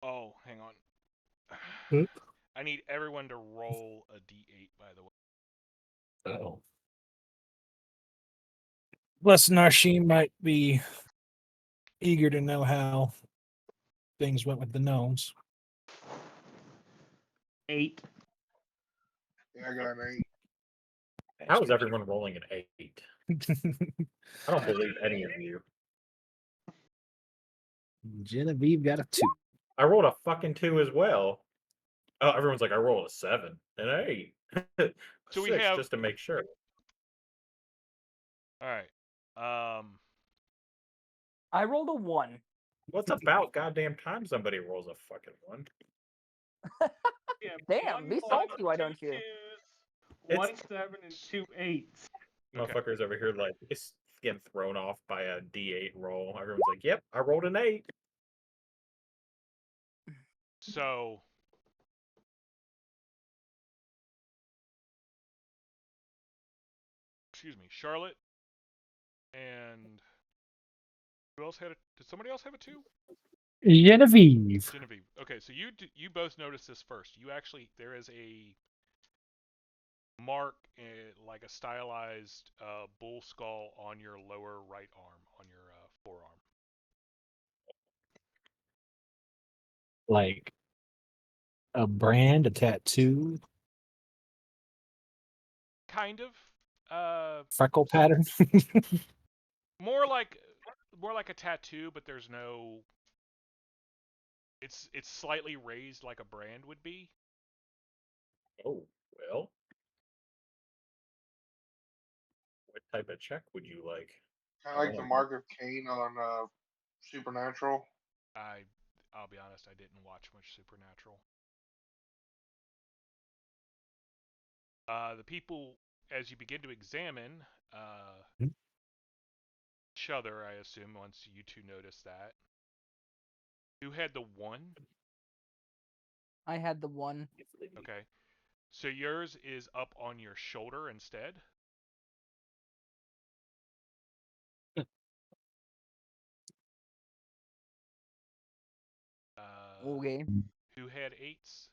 Speaker 1: Oh, hang on.
Speaker 4: Oop.
Speaker 1: I need everyone to roll a d8, by the way.
Speaker 4: oh. Bless Narsheen might be eager to know how things went with the gnomes.
Speaker 2: 8.
Speaker 3: Yeah, I got an 8.
Speaker 6: How is everyone rolling an 8? I don't believe any of you.
Speaker 4: Genevieve got a 2.
Speaker 6: I rolled a fucking 2 as well. Oh, everyone's like, I rolled a 7 and an 8.
Speaker 1: So we
Speaker 6: 6
Speaker 1: have-
Speaker 6: just to make sure.
Speaker 1: All right.
Speaker 5: I rolled a 1.
Speaker 6: What's about goddamn time somebody rolls a fucking 1?
Speaker 5: Damn, be salty, why don't you?
Speaker 2: 1 7 and 2 8s.
Speaker 1: Okay.
Speaker 6: Motherfuckers over here like it's getting thrown off by a D8 roll. Everyone's like, "Yep, I rolled an 8."
Speaker 1: So excuse me, Charlotte and who else had did somebody else have a 2?
Speaker 4: Genevieve.
Speaker 1: Genevieve. Okay, so you both noticed this first. You actually there is a mark, like a stylized bull skull on your lower right arm, on your forearm.
Speaker 4: Like a brand, a tattoo,
Speaker 1: Kind of.
Speaker 4: freckle pattern.
Speaker 1: More like a tattoo, but there's no. It's slightly raised like a brand would be.
Speaker 6: Oh, well. What type of check would you like?
Speaker 3: Kind of like the mark of Cain on Supernatural.
Speaker 1: I'll be honest, I didn't watch much Supernatural. The people, as you begin to examine
Speaker 4: Hmm?
Speaker 1: each other, I assume, once you two notice that. Who had the 1?
Speaker 5: I had the 1.
Speaker 1: Okay. So yours is up on your shoulder instead.
Speaker 5: Okay.
Speaker 1: Who had 8s?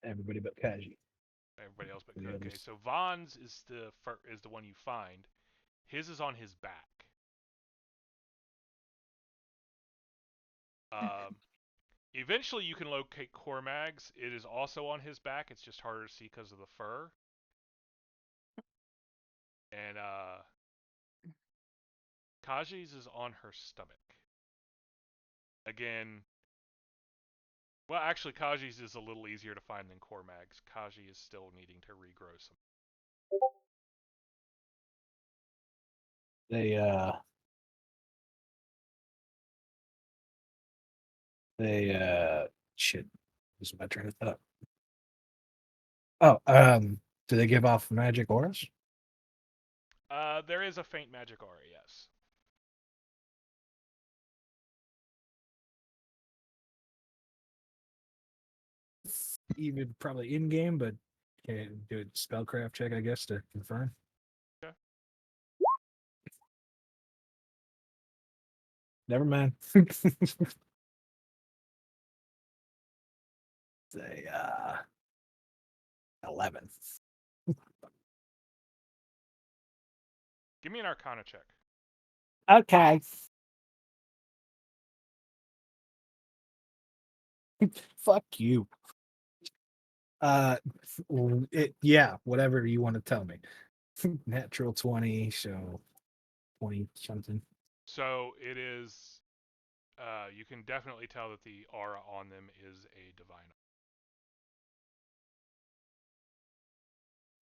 Speaker 4: Everybody but Kaji.
Speaker 1: Everybody else but
Speaker 4: The
Speaker 1: okay.
Speaker 4: others.
Speaker 1: So Vaughn's is the one you find. His is on his back. Eventually, you can locate Cormag's. It is also on his back. It's just harder to see because of the fur. And Kaji's is on her stomach. Again, well, actually, Kaji's is a little easier to find than Cormag's. Kaji is still needing to regrow some.
Speaker 4: They shit. This is my train of thought. Oh, do they give off magic auras?
Speaker 1: There is a faint magic aura, yes.
Speaker 4: Even probably in game, but can do a spellcraft check, I guess, to confirm.
Speaker 1: Okay.
Speaker 4: Never mind. Say 11.
Speaker 1: Give me an Arcana check.
Speaker 4: Okay. Fuck you. Yeah, whatever you want to tell me. Natural 20, so 20 something.
Speaker 1: So it is. You can definitely tell that the aura on them is a divine.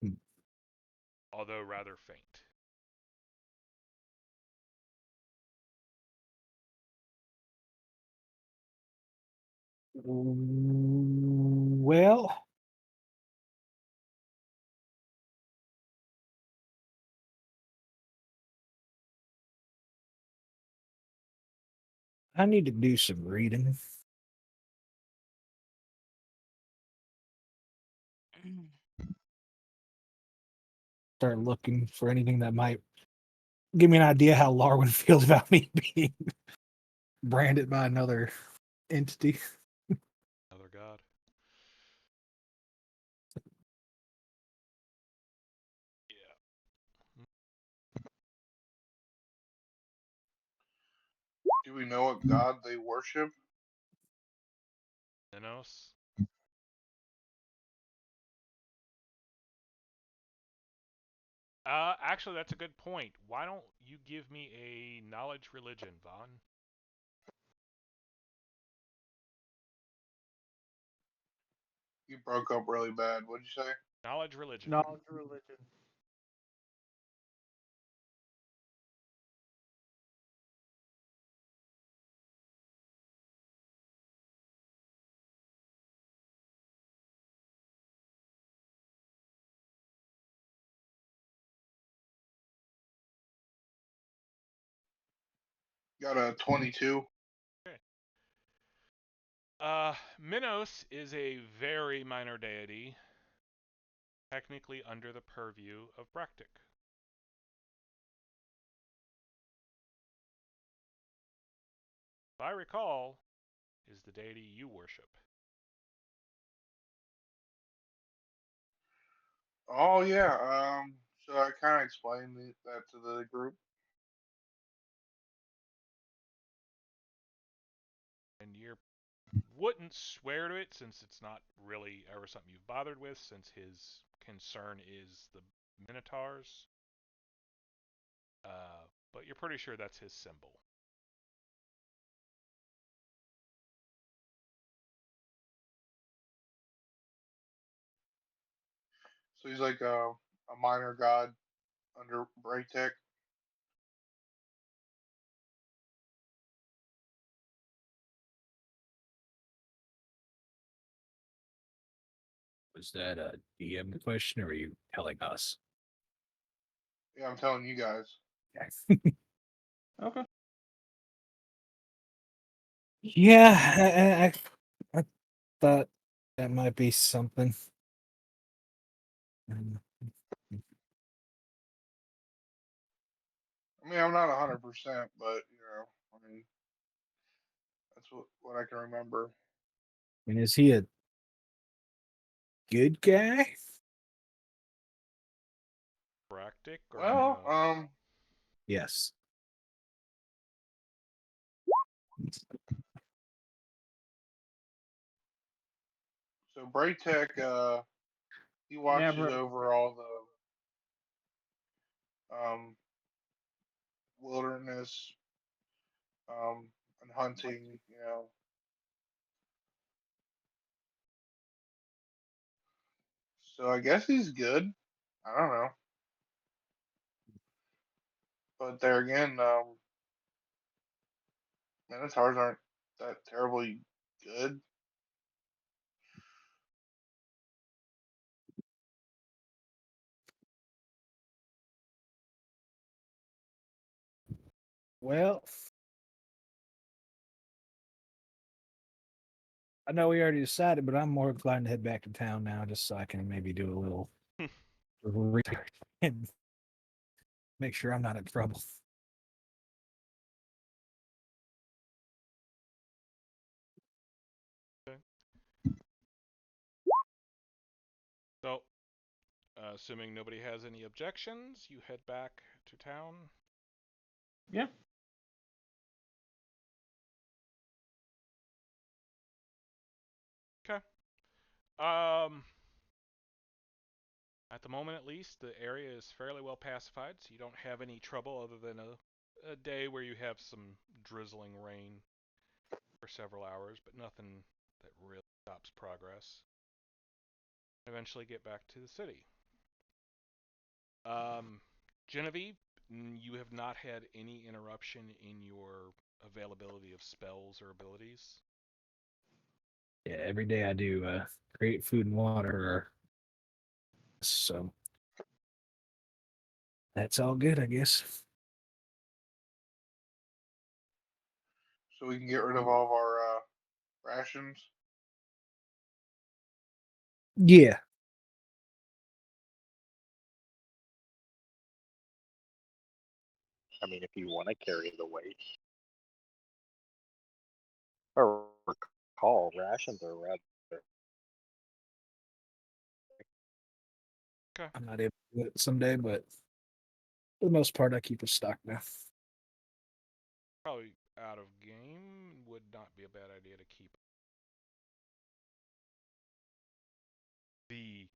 Speaker 4: Hmm.
Speaker 1: Although rather faint.
Speaker 4: Well, I need to do some reading. Start looking for anything that might give me an idea how Larwin feels about me being branded by another entity.
Speaker 1: Another god. Yeah.
Speaker 3: Do we know what god they worship?
Speaker 1: Minos. Actually, that's a good point. Why don't you give me a knowledge religion, Vaughn?
Speaker 3: You broke up really bad. What'd you say?
Speaker 1: Knowledge religion.
Speaker 2: Knowledge religion.
Speaker 3: Got a 22.
Speaker 1: Okay. Minos is a very minor deity, technically under the purview of Brektik. If I recall, is the deity you worship.
Speaker 3: Oh yeah. So I kind of explained that to the group.
Speaker 1: And you wouldn't swear to it since it's not really ever something you've bothered with, since his concern is the Minotaurs. But you're pretty sure that's his symbol.
Speaker 3: So he's like a minor god under Braytech.
Speaker 4: Was that a DM question, or are you telling us?
Speaker 3: Yeah, I'm telling you guys.
Speaker 2: Okay.
Speaker 4: Yeah, I thought that might be something.
Speaker 3: I mean, I'm not 100%, but I mean, that's what I can remember.
Speaker 4: And is he a good guy?
Speaker 1: Practic or
Speaker 3: Well,
Speaker 1: no?
Speaker 4: Yes.
Speaker 3: so Braytech, he watches
Speaker 2: Never.
Speaker 3: over all the wilderness and hunting. So I guess he's good. I don't know, but there again, Minotaurs aren't that terribly good.
Speaker 4: Well, I know we already decided, but I'm more inclined to head back to town now, just so I can maybe do a little research and make sure I'm not in trouble.
Speaker 1: Okay. So, assuming nobody has any objections, you head back to town.
Speaker 2: Yeah.
Speaker 1: Okay. At the moment, at least, the area is fairly well pacified, so you don't have any trouble other than a day where you have some drizzling rain for several hours, but nothing that really stops progress. Eventually get back to the city. Genevieve, you have not had any interruption in your availability of spells or abilities.
Speaker 4: Yeah, every day I do create food and water, so that's all good, I guess.
Speaker 3: So we can get rid of all of our rations.
Speaker 4: Yeah,
Speaker 6: I mean, if you want to carry the weight. Or recall, rations are rather.
Speaker 1: Okay.
Speaker 4: I'm not able to do it someday, but for the most part, I keep a stock now.
Speaker 1: Probably out of game would not be a bad idea to keep. The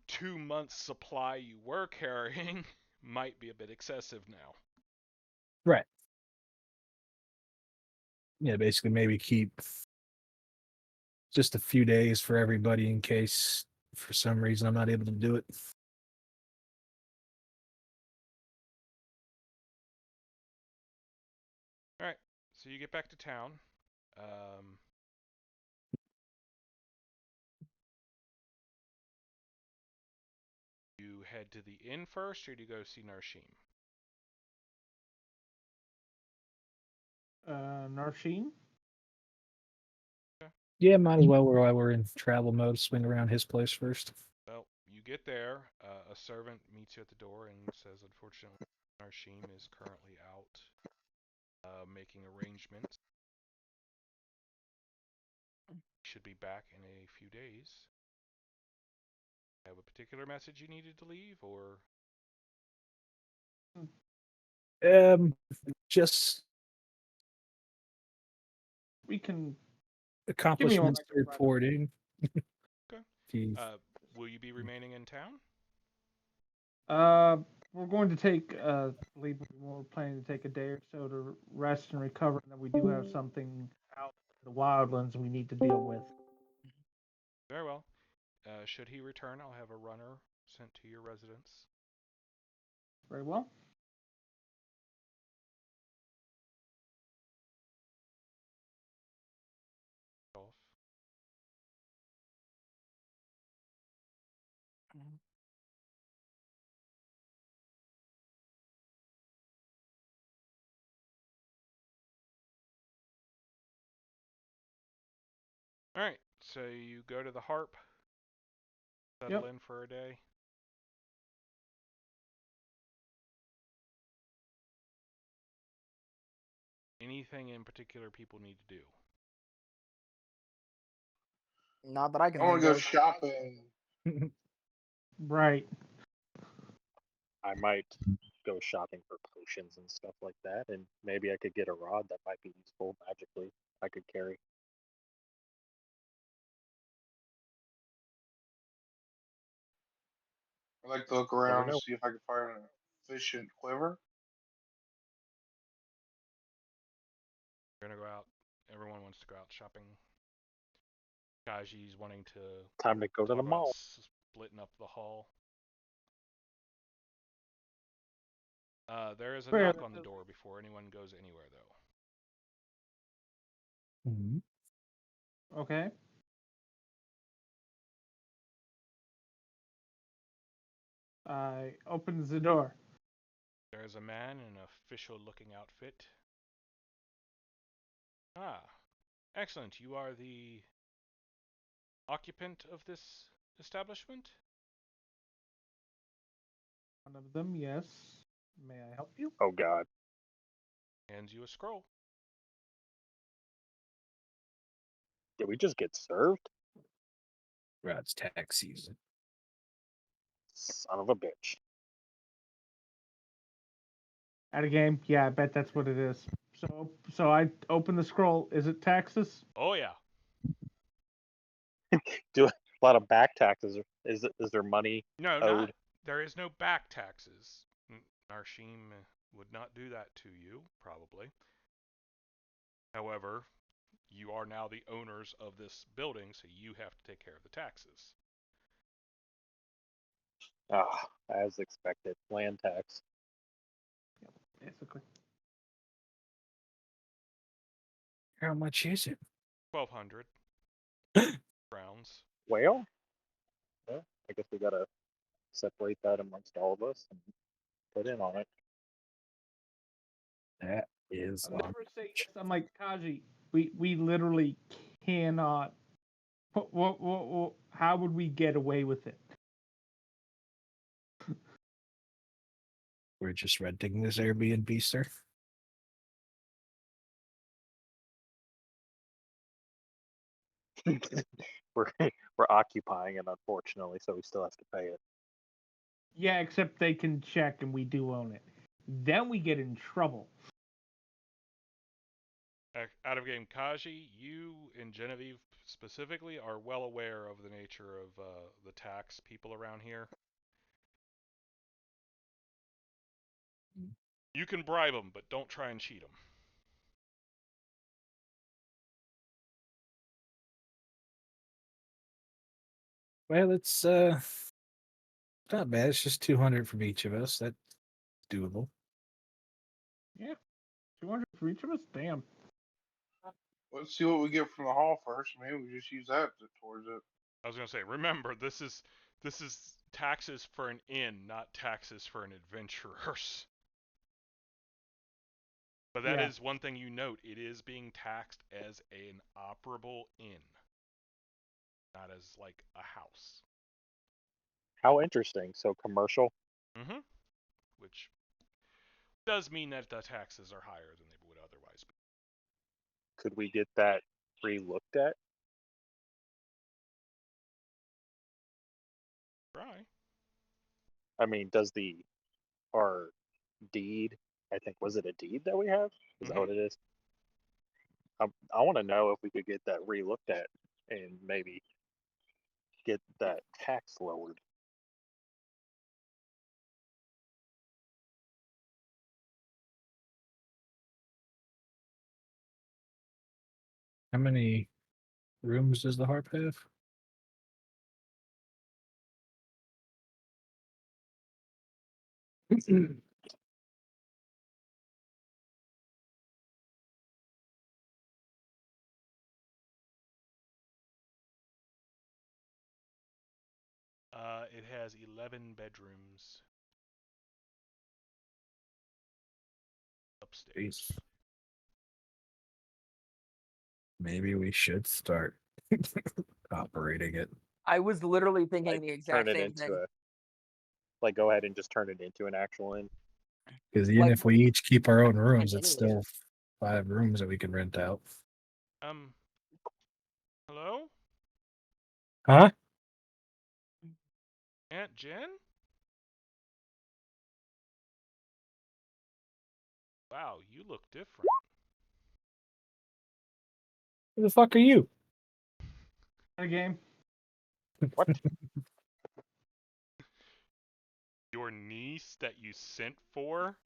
Speaker 1: 2 months supply you were carrying might be a bit excessive now.
Speaker 4: Right. Yeah, basically, maybe keep just a few days for everybody in case for some reason I'm not able to do it.
Speaker 1: All right, so you get back to town. Um, you head to the inn first, or do you go see Narshim?
Speaker 2: Narsheen.
Speaker 1: Okay.
Speaker 4: Yeah, might as well while we're in travel mode, swing around his place first.
Speaker 1: Well, you get there. A servant meets you at the door and says, unfortunately, Narshim is currently out making arrangements. Should be back in a few days. Have a particular message you needed to leave, or
Speaker 4: Just
Speaker 2: We can give me one.
Speaker 4: accomplishments to reporting.
Speaker 1: okay?
Speaker 4: Jeez.
Speaker 1: Will you be remaining in town?
Speaker 2: We're going to take leave. We're planning to take a day or so to rest and recover, and then we do have something out in the wildlands we need to deal with.
Speaker 1: Very well. Should he return, I'll have a runner sent to your residence.
Speaker 2: Very well.
Speaker 1: Off. All right, so you go to the harp, settle
Speaker 2: Yep.
Speaker 1: in for a day. Anything in particular people need to do?
Speaker 5: Not that I can
Speaker 3: I want
Speaker 5: think
Speaker 3: to go
Speaker 5: of.
Speaker 3: shopping.
Speaker 2: Right.
Speaker 6: I might go shopping for potions and stuff like that, and maybe I could get a rod that might be useful magically. I could carry.
Speaker 3: I like to look
Speaker 6: Never
Speaker 3: around and
Speaker 6: know.
Speaker 3: see if I can find an efficient quiver.
Speaker 1: We're gonna go out. Everyone wants to go out shopping. Kaji's wanting to
Speaker 6: Time to go to
Speaker 1: talk
Speaker 6: the
Speaker 1: about
Speaker 6: mall.
Speaker 1: splitting up the hall. There is a
Speaker 2: Fair.
Speaker 1: knock on the door before anyone goes anywhere, though.
Speaker 4: Mhm.
Speaker 2: Okay. I opens the door.
Speaker 1: There is a man in an official-looking outfit. Ah, excellent. You are the occupant of this establishment?
Speaker 2: One of them, yes. May I help you?
Speaker 6: Oh God.
Speaker 1: Hands you a scroll.
Speaker 6: Did we just get served?
Speaker 4: Right, it's tax season.
Speaker 6: Son of a bitch.
Speaker 2: At a game? Yeah, I bet that's what it is. So I open the scroll. Is it taxes?
Speaker 1: Oh yeah.
Speaker 6: Do a lot of back taxes. Is there money
Speaker 1: No,
Speaker 6: owed?
Speaker 1: not. There is no back taxes. Narshim would not do that to you, probably. However, you are now the owners of this building, so you have to take care of the taxes.
Speaker 6: Ah, as expected. Land tax.
Speaker 2: Basically.
Speaker 4: How much is it?
Speaker 1: 1,200 crowns.
Speaker 6: Well, yeah, I guess we gotta separate that amongst all of us and put in on it.
Speaker 4: That is
Speaker 2: I'll never say yes. I'm like, Kaji, we literally cannot. How would we get away with it?
Speaker 4: we're just renting this Airbnb, sir.
Speaker 6: we're we're occupying it, unfortunately, so we still have to pay it.
Speaker 2: Yeah, except they can check and we do own it. Then we get in trouble.
Speaker 1: Out of game Kaji, you and Genevieve specifically are well aware of the nature of the tax people around here. You can bribe them, but don't try and cheat them.
Speaker 4: Well, it's not bad. It's just 200 from each of us. That's doable.
Speaker 2: Yeah, 200 for each of us. Damn.
Speaker 3: Let's see what we get from the hall first. Maybe we just use that towards it.
Speaker 1: I was gonna say, remember, this is taxes for an inn, not taxes for an adventurers. But that is one thing you note. It is being taxed as an operable inn, not as like a house.
Speaker 6: How interesting. So commercial.
Speaker 1: Mm-hmm. Which does mean that the taxes are higher than they would otherwise be.
Speaker 6: Could we get that re-looked at?
Speaker 1: Try.
Speaker 6: I mean, does our deed? I think was it a deed that we have? Is that what it is? I want to know if we could get that re-looked at and maybe get that tax lowered.
Speaker 4: How many rooms does the harp have?
Speaker 1: It has 11 bedrooms upstairs.
Speaker 4: Jeez. Maybe we should start Operating it.
Speaker 5: I was literally thinking
Speaker 6: Like,
Speaker 5: the exact
Speaker 6: turn it
Speaker 5: same
Speaker 6: into
Speaker 5: thing.
Speaker 6: like go ahead and just turn it into an actual inn.
Speaker 4: Because even
Speaker 5: Like,
Speaker 4: if we each keep our own rooms,
Speaker 5: and
Speaker 4: it's
Speaker 5: anyways.
Speaker 4: still 5 rooms that we can rent out.
Speaker 1: Hello?
Speaker 4: Huh?
Speaker 1: Aunt Jen? Wow, you look different.
Speaker 4: Who the fuck are you?
Speaker 2: A game.
Speaker 6: What?
Speaker 1: Your niece that you sent for?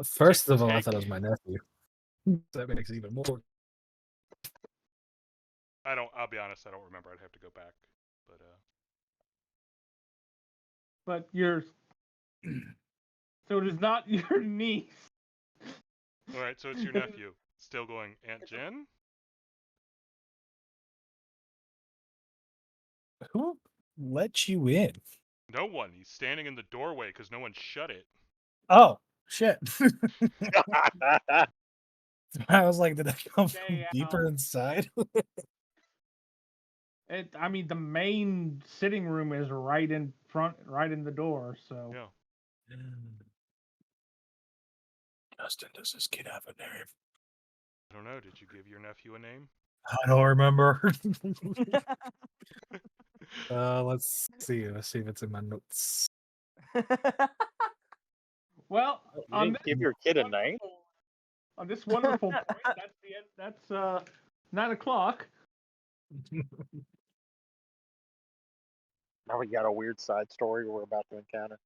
Speaker 4: First
Speaker 1: To
Speaker 4: of all, I
Speaker 1: take-
Speaker 4: thought it was my nephew. That makes it even more.
Speaker 1: I'll be honest, I don't remember. I'd have to go back.
Speaker 2: But you're. So it is not your niece.
Speaker 1: Alright, so it's your nephew. Still going, Aunt Jen?
Speaker 4: Who let you in?
Speaker 1: No one. He's standing in the doorway because no one shut it.
Speaker 4: Oh, shit. I was like, did that come from
Speaker 2: Stay
Speaker 4: deeper
Speaker 2: out.
Speaker 4: inside?
Speaker 2: I mean, the main sitting room is right in front, right in the door. So
Speaker 1: Yeah.
Speaker 4: Justin, does this kid have a name?
Speaker 1: I don't know. Did you give your nephew a name?
Speaker 4: I don't remember. Let's see. Let's see if it's in my notes.
Speaker 2: well,
Speaker 6: You
Speaker 2: on
Speaker 6: didn't give your kid a name?
Speaker 2: on this wonderful point, that's the end. That's 9:00.
Speaker 6: Now we got a weird side story we're about to encounter.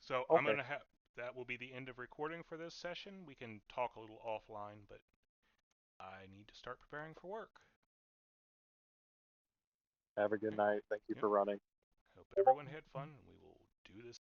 Speaker 1: So I'm
Speaker 6: Okay.
Speaker 1: gonna have that will be the end of recording for this session. We can talk a little offline, but I need to start preparing for work.
Speaker 6: Have a good night. Thank you
Speaker 1: Yep.
Speaker 6: for running.
Speaker 1: Hope everyone had fun. We will do this